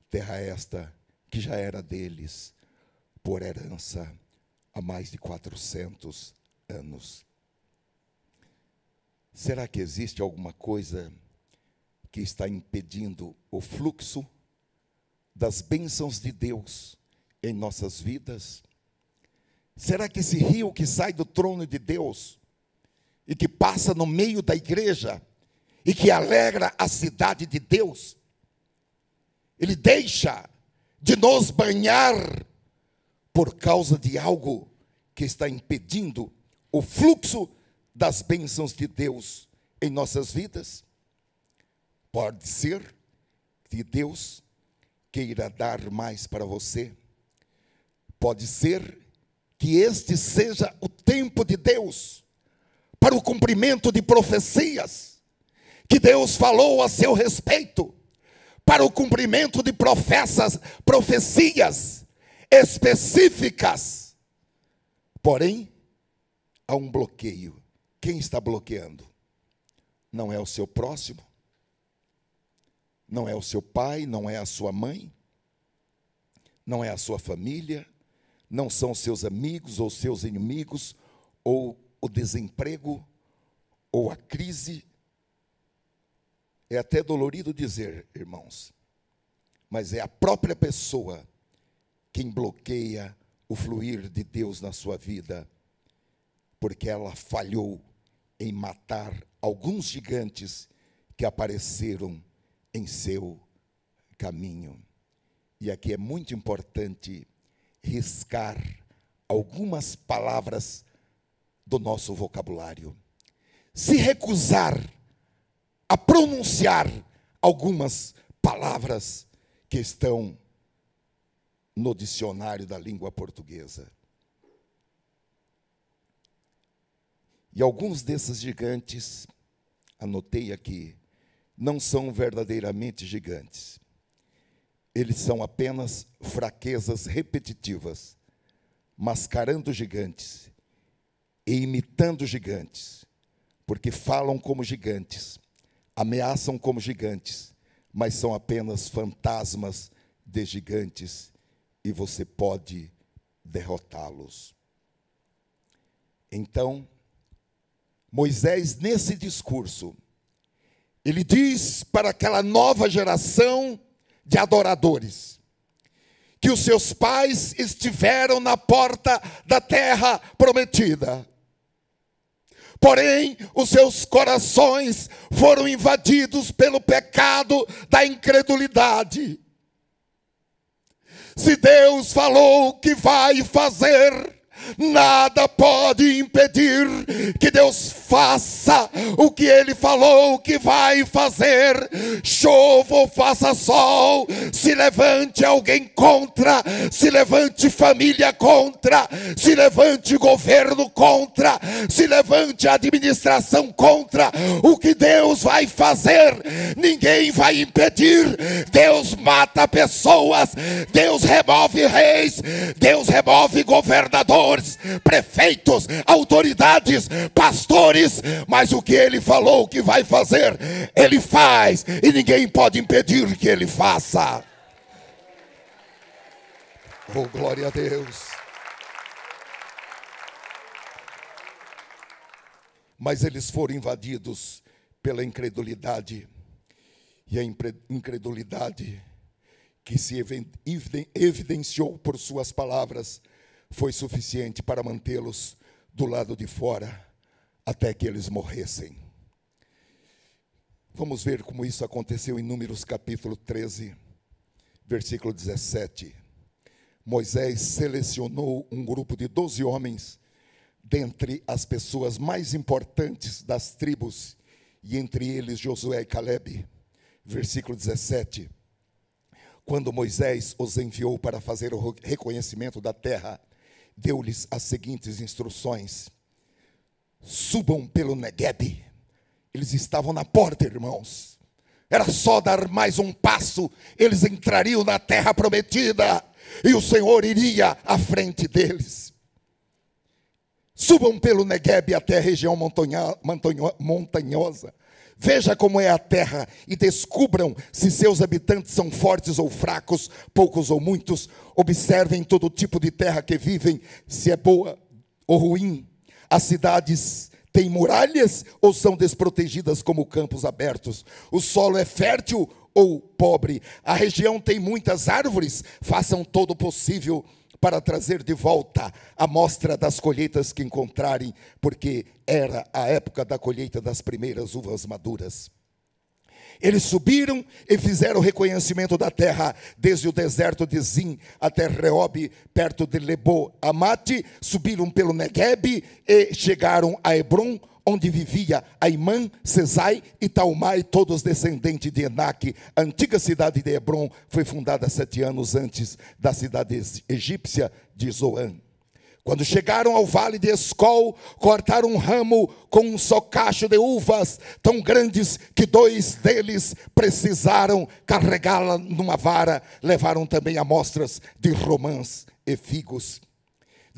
terra esta que já era deles por herança há mais de 400 anos. Será que existe alguma coisa que está impedindo o fluxo das bênçãos de Deus em nossas vidas? Será que esse rio que sai do trono de Deus e que passa no meio da igreja e que alegra a cidade de Deus, ele deixa de nos banhar por causa de algo que está impedindo o fluxo das bênçãos de Deus em nossas vidas? Pode ser que Deus queira dar mais para você. Pode ser que este seja o tempo de Deus para o cumprimento de profecias que Deus falou a seu respeito, para o cumprimento de profecias específicas. Porém, há um bloqueio. Quem está bloqueando? Não é o seu próximo, não é o seu pai, não é a sua mãe, não é a sua família, não são seus amigos ou seus inimigos, ou o desemprego, ou a crise. É até dolorido dizer, irmãos, mas é a própria pessoa quem bloqueia o fluir de Deus na sua vida, porque ela falhou em matar alguns gigantes que apareceram em seu caminho. E aqui é muito importante riscar algumas palavras do nosso vocabulário. Se recusar a pronunciar algumas palavras que estão no dicionário da língua portuguesa. E alguns desses gigantes, anotei aqui, não são verdadeiramente gigantes. Eles são apenas fraquezas repetitivas, mascarando gigantes e imitando gigantes, porque falam como gigantes, ameaçam como gigantes, mas são apenas fantasmas de gigantes e você pode derrotá-los. Então, Moisés, nesse discurso, ele diz para aquela nova geração de adoradores, que os seus pais estiveram na porta da terra prometida, porém os seus corações foram invadidos pelo pecado da incredulidade. Se Deus falou que vai fazer, nada pode impedir que Deus faça o que Ele falou que vai fazer. Chova ou faça sol, se levante alguém contra, se levante família contra, se levante governo contra, se levante administração contra, o que Deus vai fazer, ninguém vai impedir. Deus mata pessoas, Deus remove reis, Deus remove governadores, prefeitos, autoridades, pastores, mas o que Ele falou que vai fazer, Ele faz, e ninguém pode impedir que Ele faça. Oh, glória a Deus. Mas eles foram invadidos pela incredulidade, e a incredulidade que se evidenciou por suas palavras foi suficiente para mantê-los do lado de fora até que eles morressem. Vamos ver como isso aconteceu em Números capítulo 13, versículo 17. Moisés selecionou um grupo de 12 homens dentre as pessoas mais importantes das tribos, e entre eles Josué e Calebe. Versículo 17. Quando Moisés os enviou para fazer o reconhecimento da terra, deu-lhes as seguintes instruções: subam pelo Neguebe, Eles estavam na porta, irmãos. Era só dar mais um passo, eles entrariam na terra prometida, e o Senhor iria à frente deles. Subam pelo Neguebe até a região montanhosa. Veja como é a terra e descubram se seus habitantes são fortes ou fracos, poucos ou muitos. Observem todo tipo de terra que vivem, se é boa ou ruim. As cidades têm muralhas ou são desprotegidas como campos abertos? O solo é fértil ou pobre? A região tem muitas árvores? Façam todo o possível para trazer de volta a amostra das colheitas que encontrarem, porque era a época da colheita das primeiras uvas maduras. Eles subiram e fizeram o reconhecimento da terra, desde o deserto de Zin até Reob, perto de Lebo-Amate. Subiram pelo Neguebe e chegaram a Hebron, onde vivia Aimã, Sesai e Talmai, todos descendentes de Enaque. A antiga cidade de Hebron foi fundada 7 anos antes da cidade egípcia de Zoan. Quando chegaram ao vale de Escol, cortaram um ramo com um só cacho de uvas, tão grandes que 2 deles precisaram carregá-la numa vara. Levaram também amostras de romãs e figos.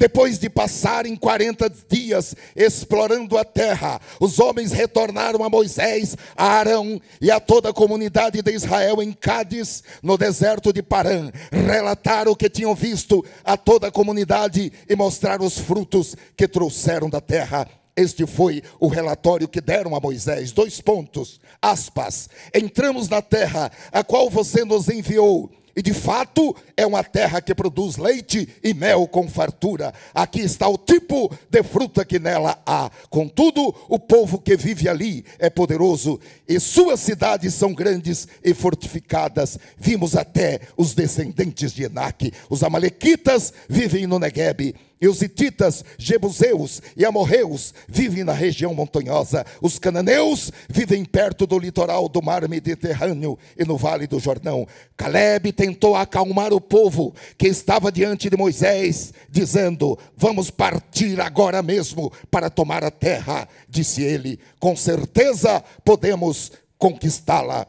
Depois de passarem 40 dias explorando a terra, os homens retornaram a Moisés, a Arão e a toda a comunidade de Israel em Cádiz, no deserto de Parã. Relataram o que tinham visto a toda a comunidade e mostraram os frutos que trouxeram da terra. Este foi o relatório que deram a Moisés. 2 pontos, aspas. Entramos na terra a qual você nos enviou. E de fato é uma terra que produz leite e mel com fartura. Aqui está o tipo de fruta que nela há. Contudo, o povo que vive ali é poderoso, e suas cidades são grandes e fortificadas. Vimos até os descendentes de Enaque. Os amalequitas vivem no Neguebe, e os hititas, jebuseus e amorreus vivem na região montanhosa. Os cananeus vivem perto do litoral do mar Mediterrâneo e no vale do Jordão. Calebe tentou acalmar o povo que estava diante de Moisés, dizendo: vamos partir agora mesmo para tomar a terra. Disse ele: com certeza podemos conquistá-la.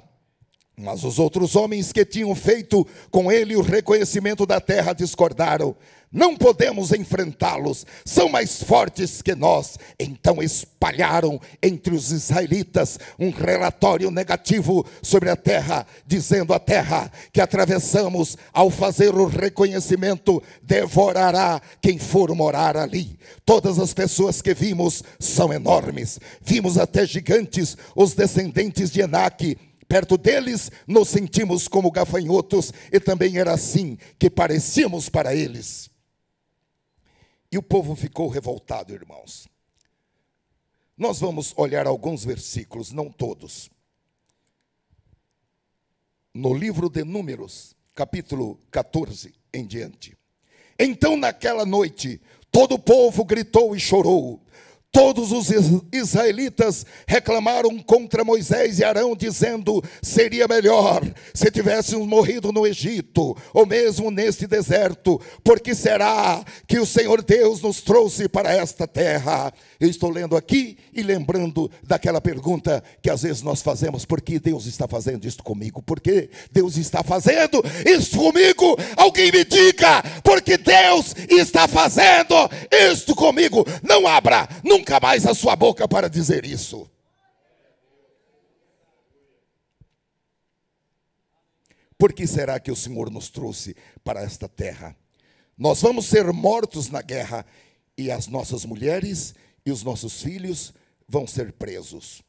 Mas os outros homens que tinham feito com ele o reconhecimento da terra discordaram. Não podemos enfrentá-los, são mais fortes que nós. Então espalharam entre os israelitas um relatório negativo sobre a terra, dizendo: a terra que atravessamos ao fazer o reconhecimento devorará quem for morar ali. Todas as pessoas que vimos são enormes. Vimos até gigantes, os descendentes de Enaque. Perto deles nos sentimos como gafanhotos, e também era assim que parecíamos para eles. E o povo ficou revoltado, irmãos. Nós vamos olhar alguns versículos, não todos. No livro de Números, capítulo 14 em diante. Então naquela noite, todo o povo gritou e chorou. Todos os israelitas reclamaram contra Moisés e Arão, dizendo: seria melhor se tivéssemos morrido no Egito, ou mesmo neste deserto. Por que será que o Senhor Deus nos trouxe para esta terra? Eu estou lendo aqui e lembrando daquela pergunta que às vezes nós fazemos: por que Deus está fazendo isto comigo? Por que Deus está fazendo isto comigo? Alguém me diga, por que Deus está fazendo isto comigo? Não abra nunca mais a sua boca para dizer isso. Por que será que o Senhor nos trouxe para esta terra? Nós vamos ser mortos na guerra, e as nossas mulheres e os nossos filhos vão ser presos.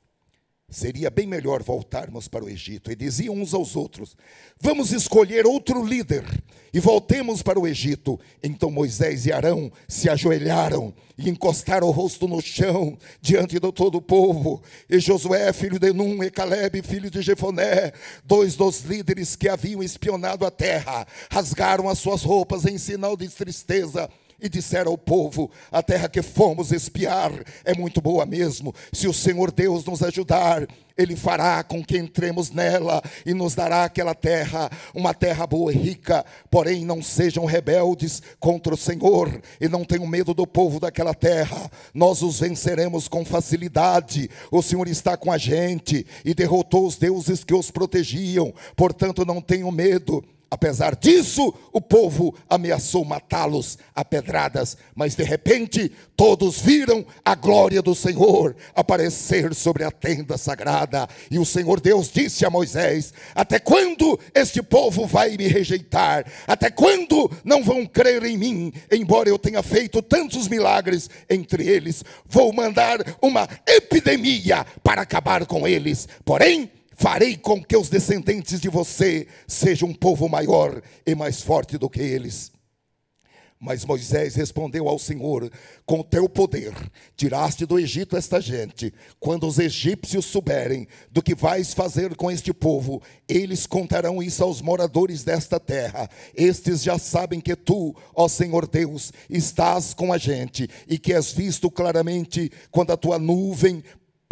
Seria bem melhor voltarmos para o Egito. E diziam uns aos outros: vamos escolher outro líder e voltemos para o Egito. Então Moisés e Arão se ajoelharam e encostaram o rosto no chão diante de todo o povo. E Josué, filho de Num, e Calebe, filho de Jefoné, 2 dos líderes que haviam espionado a terra, rasgaram as suas roupas em sinal de tristeza e disseram ao povo: a terra que fomos espiar é muito boa mesmo. Se o Senhor Deus nos ajudar, Ele fará com que entremos nela e nos dará aquela terra, uma terra boa e rica. Porém, não sejam rebeldes contra o Senhor e não tenham medo do povo daquela terra. Nós os venceremos com facilidade. O Senhor está com a gente e derrotou os deuses que os protegiam. Portanto, não tenham medo. Apesar disso, o povo ameaçou matá-los a pedradas, mas de repente todos viram a glória do Senhor aparecer sobre a tenda sagrada. E o Senhor Deus disse a Moisés: até quando este povo vai me rejeitar? Até quando não vão crer em mim, embora eu tenha feito tantos milagres entre eles? Vou mandar uma epidemia para acabar com eles. Porém, farei com que os descendentes de você sejam um povo maior e mais forte do que eles. Mas Moisés respondeu ao Senhor: com teu poder tiraste do Egito esta gente. Quando os egípcios souberem do que vais fazer com este povo, eles contarão isso aos moradores desta terra. Estes já sabem que tu, ó Senhor Deus, estás com a gente e que és visto claramente quando a tua nuvem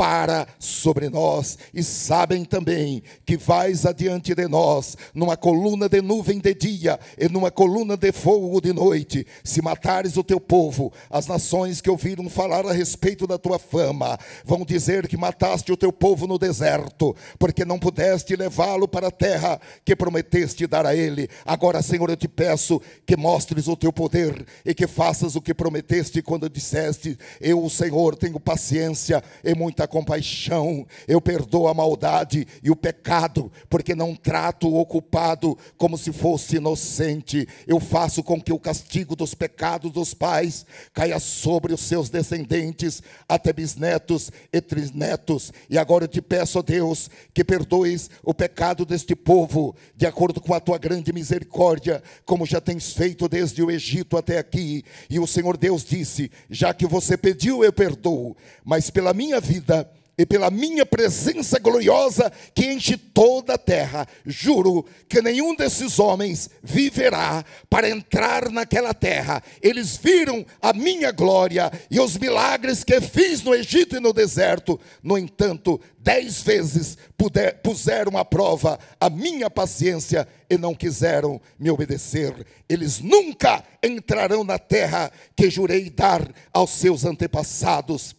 para sobre nós, e sabem também que vais adiante de nós, numa coluna de nuvem de dia, e numa coluna de fogo de noite. Se matares o teu povo, as nações que ouviram falar a respeito da tua fama, vão dizer que mataste o teu povo no deserto, porque não pudeste levá-lo para a terra que prometeste dar a ele. Agora, Senhor, eu te peço que mostres o teu poder, e que faças o que prometeste quando disseste: eu, o Senhor, tenho paciência e muita compaixão, eu perdoo a maldade e o pecado, porque não trato o culpado como se fosse inocente. Eu faço com que o castigo dos pecados dos pais caia sobre os seus descendentes, até bisnetos e trisnetos. E agora eu te peço, ó Deus, que perdoes o pecado deste povo, de acordo com a tua grande misericórdia, como já tens feito desde o Egito até aqui. E o Senhor Deus disse: já que você pediu, eu perdoo, mas pela minha vida e pela minha presença gloriosa que enche toda a terra, juro que nenhum desses homens viverá para entrar naquela terra. Eles viram a minha glória e os milagres que fiz no Egito e no deserto. No entanto, 10 vezes puseram à prova a minha paciência e não quiseram me obedecer. Eles nunca entrarão na terra que jurei dar aos seus antepassados.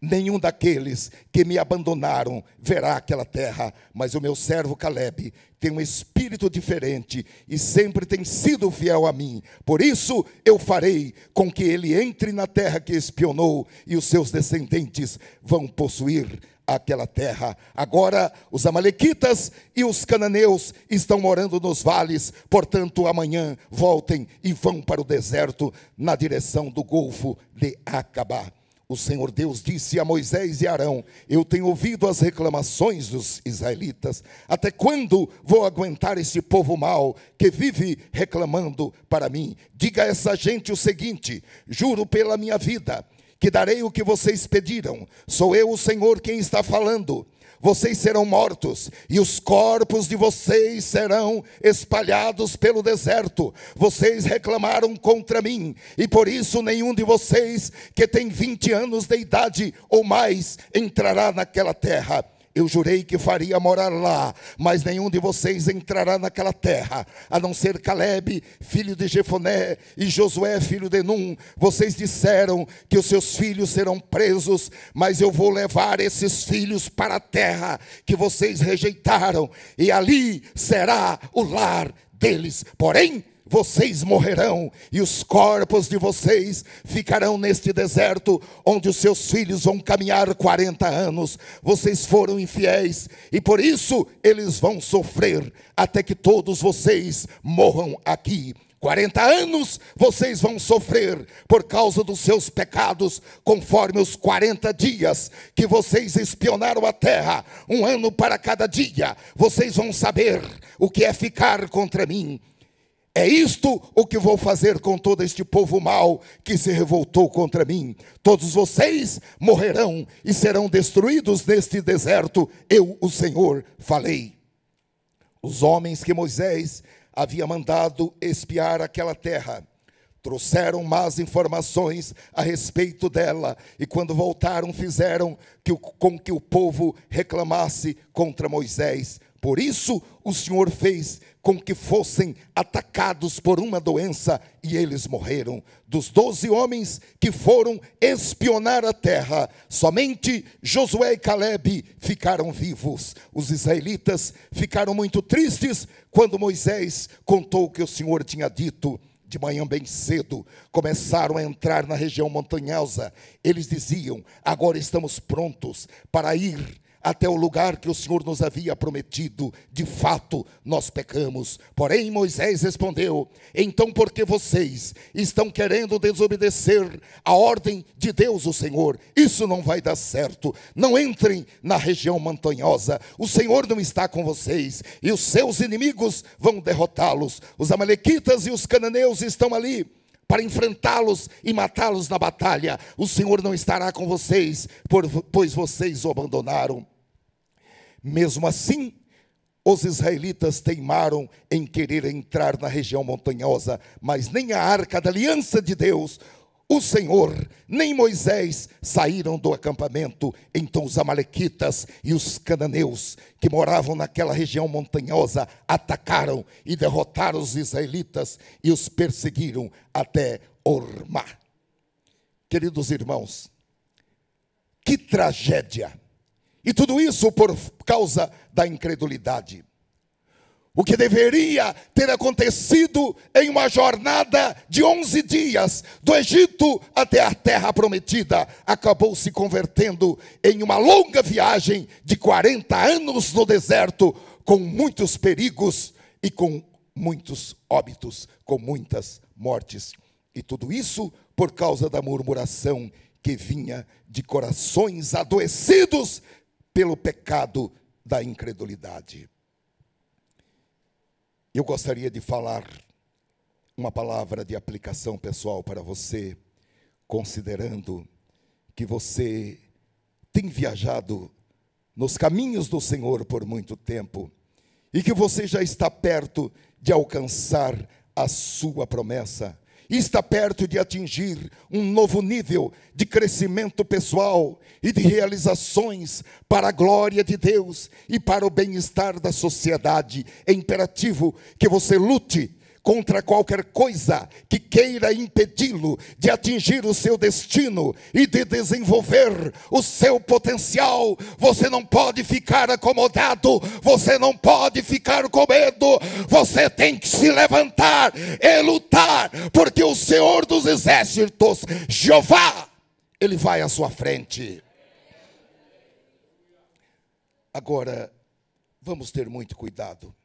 Nenhum daqueles que me abandonaram verá aquela terra, mas o meu servo Caleb tem um espírito diferente e sempre tem sido fiel a mim. Por isso eu farei com que ele entre na terra que espionou, e os seus descendentes vão possuir aquela terra. Agora os amalequitas e os cananeus estão morando nos vales, portanto amanhã voltem e vão para o deserto, na direção do golfo de Acabá. O Senhor Deus disse a Moisés e Arão: eu tenho ouvido as reclamações dos israelitas. Até quando vou aguentar esse povo mau que vive reclamando para mim? Diga a essa gente o seguinte: juro pela minha vida que darei o que vocês pediram. Sou eu, o Senhor, quem está falando. Vocês serão mortos, e os corpos de vocês serão espalhados pelo deserto. Vocês reclamaram contra mim, e por isso nenhum de vocês que tem 20 anos de idade ou mais entrará naquela terra. Eu jurei que faria morar lá, mas nenhum de vocês entrará naquela terra, a não ser Caleb, filho de Jefoné, e Josué, filho de Num. Vocês disseram que os seus filhos serão presos, mas eu vou levar esses filhos para a terra que vocês rejeitaram, e ali será o lar deles. Porém, vocês morrerão, e os corpos de vocês ficarão neste deserto, onde os seus filhos vão caminhar 40 anos. Vocês foram infiéis, e por isso eles vão sofrer, até que todos vocês morram aqui. 40 anos vocês vão sofrer por causa dos seus pecados, conforme os 40 dias que vocês espionaram a terra, 1 ano para cada dia. Vocês vão saber o que é ficar contra mim. É isto o que vou fazer com todo este povo mau que se revoltou contra mim. Todos vocês morrerão e serão destruídos neste deserto. Eu, o Senhor, falei. Os homens que Moisés havia mandado espiar aquela terra Trouxeram más informações a respeito dela, e quando voltaram fizeram com que o povo reclamasse contra Moisés. Por isso o Senhor fez com que fossem atacados por uma doença, e eles morreram. Dos 12 homens que foram espionar a terra, somente Josué e Calebe ficaram vivos. Os israelitas ficaram muito tristes quando Moisés contou o que o Senhor tinha dito. De manhã bem cedo, começaram a entrar na região montanhosa. Eles diziam: agora estamos prontos para ir até o lugar que o Senhor nos havia prometido. De fato, nós pecamos. Porém, Moisés respondeu: então por que vocês estão querendo desobedecer a ordem de Deus, o Senhor? Isso não vai dar certo. Não entrem na região montanhosa. O Senhor não está com vocês, e os seus inimigos vão derrotá-los. Os amalequitas e os cananeus estão ali para enfrentá-los e matá-los na batalha. O Senhor não estará com vocês, pois vocês o abandonaram. Mesmo assim, os israelitas teimaram em querer entrar na região montanhosa, mas nem a arca da aliança de Deus, o Senhor, nem Moisés saíram do acampamento. Então os amalequitas e os cananeus que moravam naquela região montanhosa atacaram e derrotaram os israelitas e os perseguiram até Hormá. Queridos irmãos, que tragédia! E tudo isso por causa da incredulidade. O que deveria ter acontecido em uma jornada de 11 dias, do Egito até a terra prometida, acabou se convertendo em uma longa viagem de 40 anos no deserto, com muitos perigos e com muitos óbitos, com muitas mortes. E tudo isso por causa da murmuração que vinha de corações adoecidos pelo pecado da incredulidade. Eu gostaria de falar uma palavra de aplicação pessoal para você, considerando que você tem viajado nos caminhos do Senhor por muito tempo, e que você já está perto de alcançar a sua promessa, e está perto de atingir um novo nível de crescimento pessoal e de realizações para a glória de Deus e para o bem-estar da sociedade. É imperativo que você lute contra qualquer coisa que queira impedi-lo de atingir o seu destino e de desenvolver o seu potencial. Você não pode ficar acomodado, você não pode ficar com medo, você tem que se levantar e lutar, porque o Senhor dos Exércitos, Jeová, Ele vai à sua frente. Agora, vamos ter muito cuidado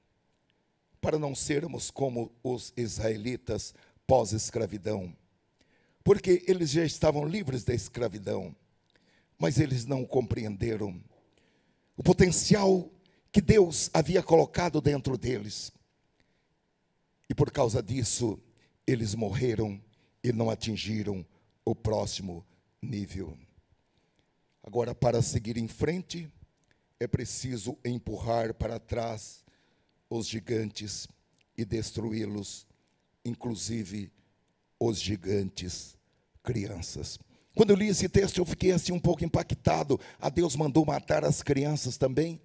para não sermos como os israelitas pós-escravidão, porque eles já estavam livres da escravidão, mas eles não compreenderam o potencial que Deus havia colocado dentro deles, e por causa disso, eles morreram e não atingiram o próximo nível. Agora, para seguir em frente, é preciso empurrar para trás os gigantes e destruí-los, inclusive os gigantes crianças. Quando eu li esse texto, eu fiquei assim um pouco impactado. Deus mandou matar as crianças também?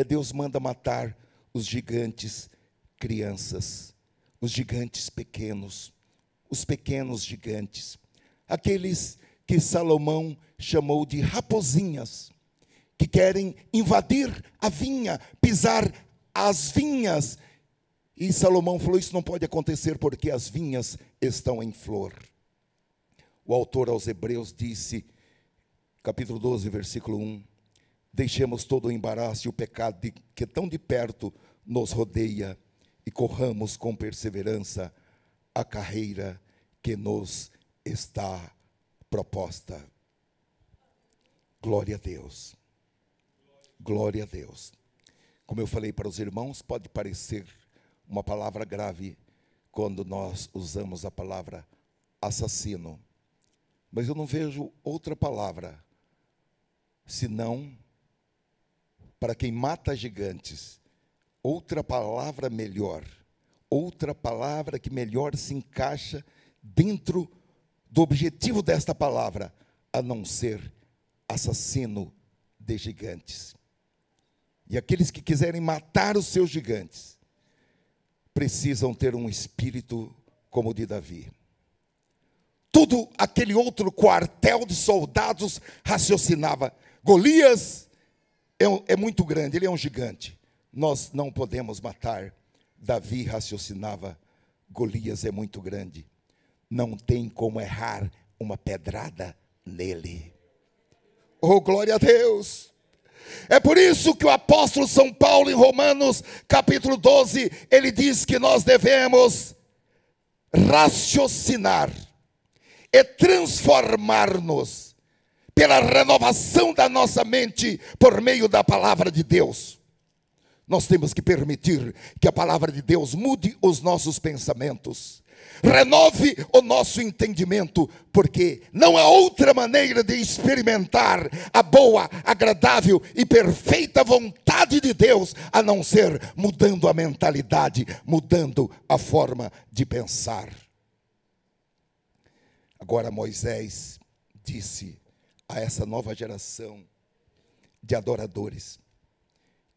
Deus manda matar os gigantes crianças, os gigantes pequenos, os pequenos gigantes, aqueles que Salomão chamou de raposinhas, que querem invadir a vinha, pisar as vinhas. E Salomão falou: isso não pode acontecer porque as vinhas estão em flor. O autor aos Hebreus disse, capítulo 12, versículo 1: deixemos todo o embaraço e o pecado que tão de perto nos rodeia, e corramos com perseverança a carreira que nos está proposta. Glória a Deus. Glória a Deus. Como eu falei para os irmãos, pode parecer uma palavra grave quando nós usamos a palavra assassino, mas eu não vejo outra palavra senão, para quem mata gigantes, outra palavra melhor, outra palavra que melhor se encaixa dentro do objetivo desta palavra, a não ser assassino de gigantes. E aqueles que quiserem matar os seus gigantes, precisam ter um espírito como o de Davi. Todo aquele outro quartel de soldados raciocinava: Golias é muito grande, ele é um gigante, nós não podemos matar. Davi raciocinava: Golias é muito grande, não tem como errar uma pedrada nele. Oh, glória a Deus! É por isso que o apóstolo São Paulo, em Romanos capítulo 12, ele diz que nós devemos raciocinar e transformar-nos pela renovação da nossa mente por meio da palavra de Deus. Nós temos que permitir que a palavra de Deus mude os nossos pensamentos, renove o nosso entendimento, porque não há outra maneira de experimentar a boa, agradável e perfeita vontade de Deus, a não ser mudando a mentalidade, mudando a forma de pensar. Agora Moisés disse a essa nova geração de adoradores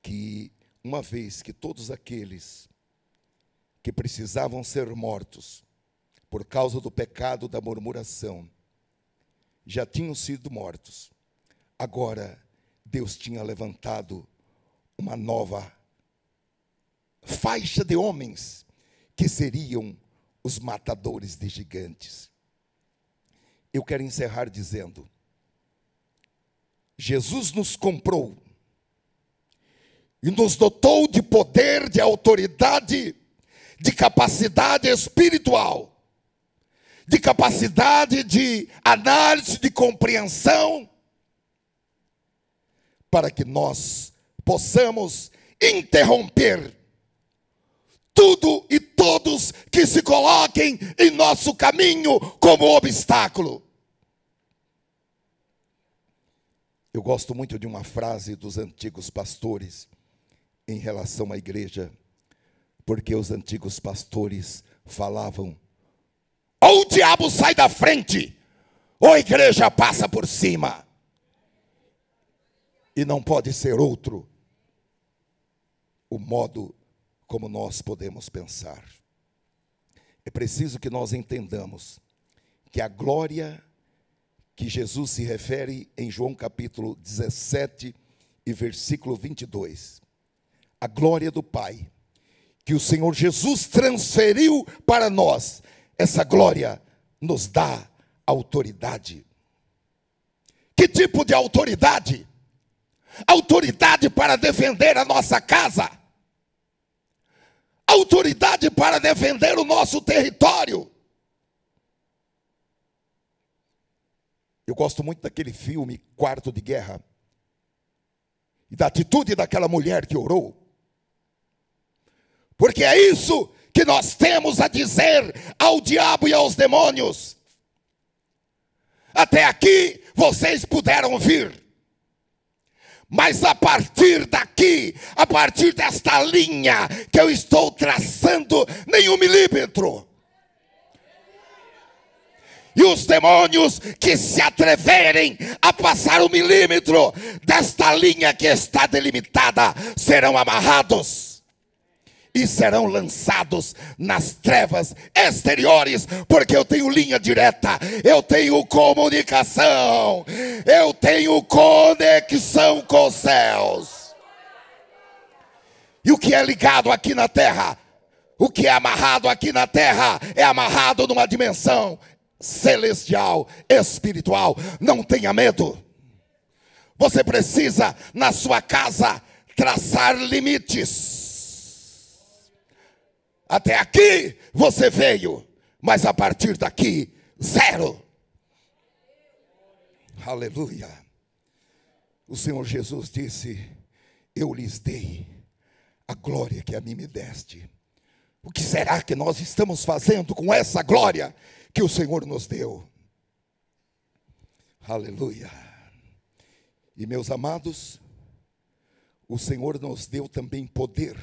que, uma vez que todos aqueles que precisavam ser mortos por causa do pecado da murmuração já tinham sido mortos, agora Deus tinha levantado uma nova faixa de homens que seriam os matadores de gigantes. Eu quero encerrar dizendo: Jesus nos comprou e nos dotou de poder, de autoridade, de capacidade espiritual, de capacidade de análise, de compreensão, para que nós possamos interromper tudo e todos que se coloquem em nosso caminho como obstáculo. Eu gosto muito de uma frase dos antigos pastores em relação à igreja, porque os antigos pastores falavam: ou o diabo sai da frente, ou a igreja passa por cima. E não pode ser outro o modo como nós podemos pensar. É preciso que nós entendamos que a glória que Jesus se refere em João capítulo 17 e versículo 22, a glória do Pai, que o Senhor Jesus transferiu para nós, essa glória nos dá autoridade. Que tipo de autoridade? Autoridade para defender a nossa casa, autoridade para defender o nosso território. Eu gosto muito daquele filme Quarto de Guerra e da atitude daquela mulher que orou, porque é isso que nós temos a dizer ao diabo e aos demônios: até aqui vocês puderam vir, mas a partir daqui, a partir desta linha que eu estou traçando, nem 1 milímetro. E os demônios que se atreverem a passar 1 milímetro desta linha que está delimitada, serão amarrados e serão lançados nas trevas exteriores, porque eu tenho linha direta, eu tenho comunicação, eu tenho conexão com os céus. E o que é ligado aqui na terra, o que é amarrado aqui na terra, é amarrado numa dimensão celestial, espiritual. Não tenha medo. Você precisa, na sua casa, traçar limites. Até aqui você veio, mas a partir daqui, zero. Aleluia. O Senhor Jesus disse: eu lhes dei a glória que a mim me deste. O que será que nós estamos fazendo com essa glória que o Senhor nos deu? Aleluia. E meus amados, o Senhor nos deu também poder,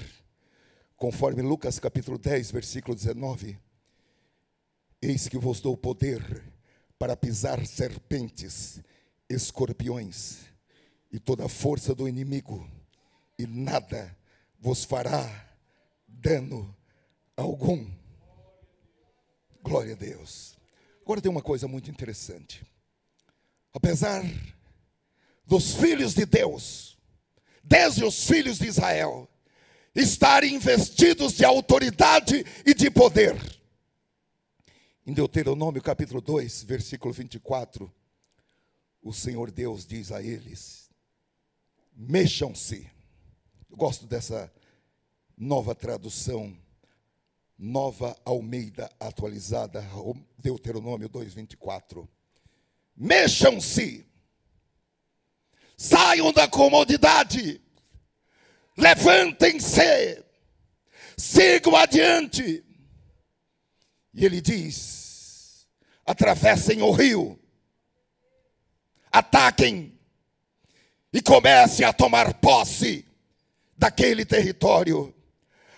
conforme Lucas capítulo 10, versículo 19. Eis que vos dou poder para pisar serpentes, escorpiões e toda a força do inimigo, e nada vos fará dano algum. Glória a Deus. Agora tem uma coisa muito interessante. Apesar dos filhos de Deus, desde os filhos de Israel, estarem investidos de autoridade e de poder, em Deuteronômio capítulo 2, versículo 24, o Senhor Deus diz a eles: mexam-se. Eu gosto dessa nova tradução, Nova Almeida atualizada, Deuteronômio 2, 24. Mexam-se, saiam da comodidade, levantem-se, sigam adiante. E ele diz: atravessem o rio, ataquem e comecem a tomar posse daquele território.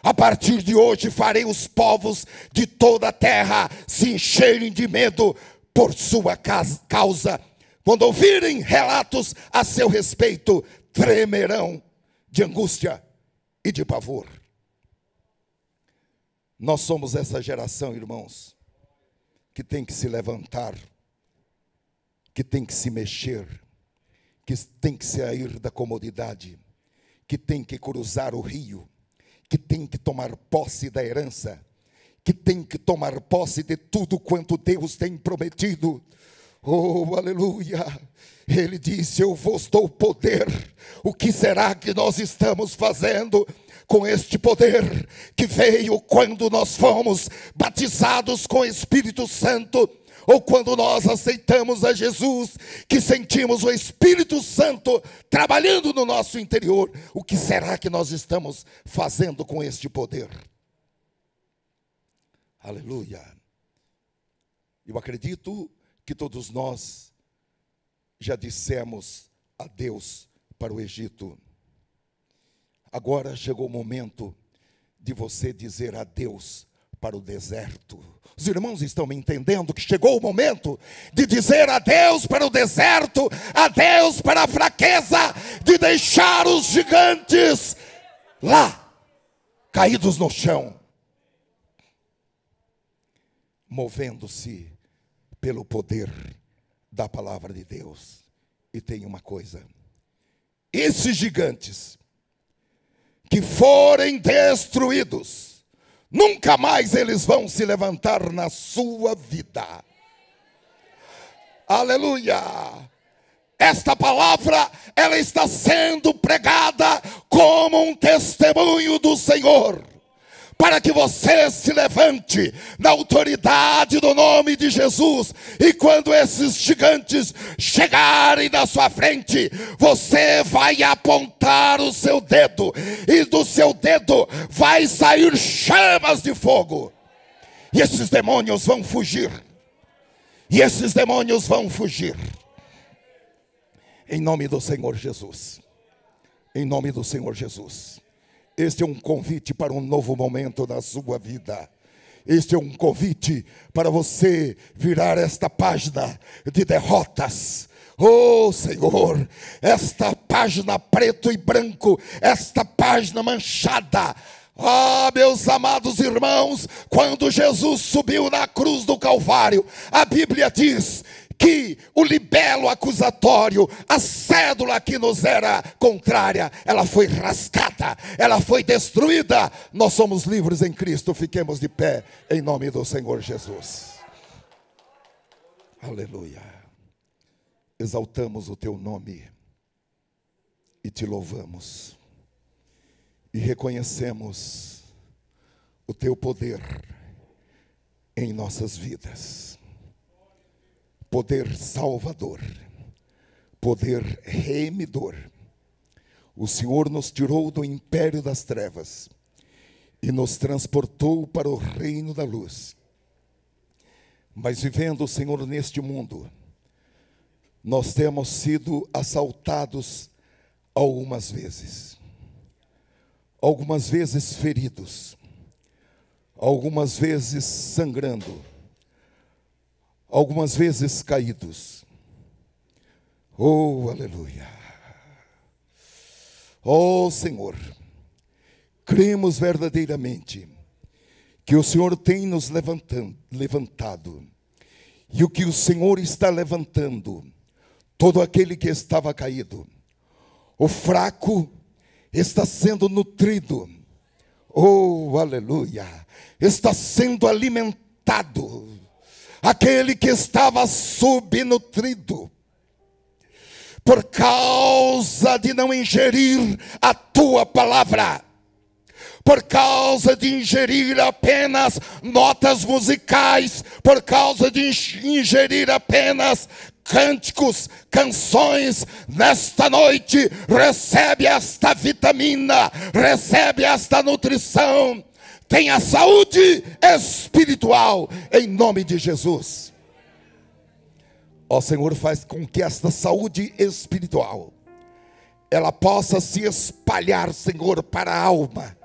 A partir de hoje farei os povos de toda a terra se encherem de medo por sua causa. Quando ouvirem relatos a seu respeito, tremerão de angústia e de pavor. Nós somos essa geração, irmãos, que tem que se levantar, que tem que se mexer, que tem que sair da comodidade, que tem que cruzar o rio, que tem que tomar posse da herança, que tem que tomar posse de tudo quanto Deus tem prometido. Oh, aleluia! Ele disse: eu vos dou poder. O que será que nós estamos fazendo com este poder que veio quando nós fomos batizados com o Espírito Santo, ou quando nós aceitamos a Jesus, que sentimos o Espírito Santo trabalhando no nosso interior? O que será que nós estamos fazendo com este poder? Aleluia! Eu acredito que todos nós já dissemos adeus para o Egito. Agora chegou o momento de você dizer adeus para o deserto. Os irmãos estão me entendendo que chegou o momento de dizer adeus para o deserto, adeus para a fraqueza, de deixar os gigantes lá, caídos no chão, movendo-se pelo poder da palavra de Deus. E tem uma coisa: esses gigantes que forem destruídos, nunca mais eles vão se levantar na sua vida. Aleluia! Esta palavra, ela está sendo pregada como um testemunho do Senhor, para que você se levante na autoridade do nome de Jesus. E quando esses gigantes chegarem na sua frente, você vai apontar o seu dedo, e do seu dedo vai sair chamas de fogo, e esses demônios vão fugir. E esses demônios vão fugir. Em nome do Senhor Jesus. Em nome do Senhor Jesus. Este é um convite para um novo momento na sua vida. Este é um convite para você virar esta página de derrotas. Oh Senhor, esta página preto e branco, esta página manchada. Ah, meus amados irmãos, quando Jesus subiu na cruz do Calvário, a Bíblia diz que o libelo acusatório, a cédula que nos era contrária, ela foi rasgada, ela foi destruída. Nós somos livres em Cristo. Fiquemos de pé em nome do Senhor Jesus. Aleluia. Exaltamos o teu nome e te louvamos e reconhecemos o teu poder em nossas vidas. Poder salvador, poder remidor. O Senhor nos tirou do império das trevas e nos transportou para o reino da luz. Mas vivendo, Senhor, neste mundo, nós temos sido assaltados algumas vezes feridos, algumas vezes sangrando, algumas vezes caídos. Oh, aleluia. Oh, Senhor, cremos verdadeiramente que o Senhor tem nos levantado, e o que o Senhor está levantando, todo aquele que estava caído, o fraco está sendo nutrido, oh, aleluia, está sendo alimentado, aquele que estava subnutrido, por causa de não ingerir a tua palavra, por causa de ingerir apenas notas musicais, por causa de ingerir apenas cânticos, canções, nesta noite recebe esta vitamina, recebe esta nutrição, tenha saúde espiritual, em nome de Jesus. Ó Senhor, faz com que esta saúde espiritual, ela possa se espalhar, Senhor, para a alma,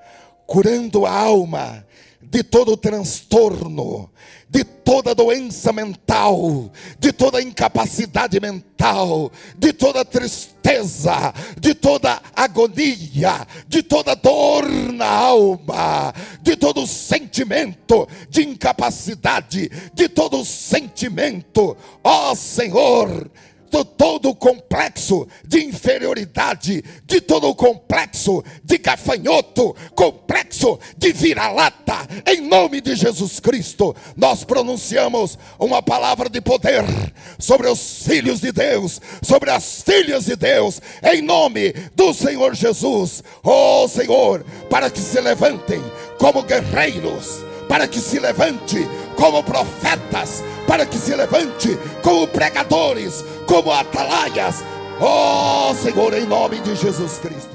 curando a alma de todo transtorno, de toda doença mental, de toda incapacidade mental, de toda tristeza, de toda agonia, de toda dor na alma, de todo sentimento de incapacidade, de todo sentimento, ó Senhor, de todo o complexo de inferioridade, de todo o complexo de gafanhoto, complexo de vira-lata, em nome de Jesus Cristo, nós pronunciamos uma palavra de poder sobre os filhos de Deus, sobre as filhas de Deus, em nome do Senhor Jesus, oh Senhor, para que se levantem como guerreiros, para que se levante como profetas, para que se levante como pregadores, como atalaias, oh Senhor, em nome de Jesus Cristo.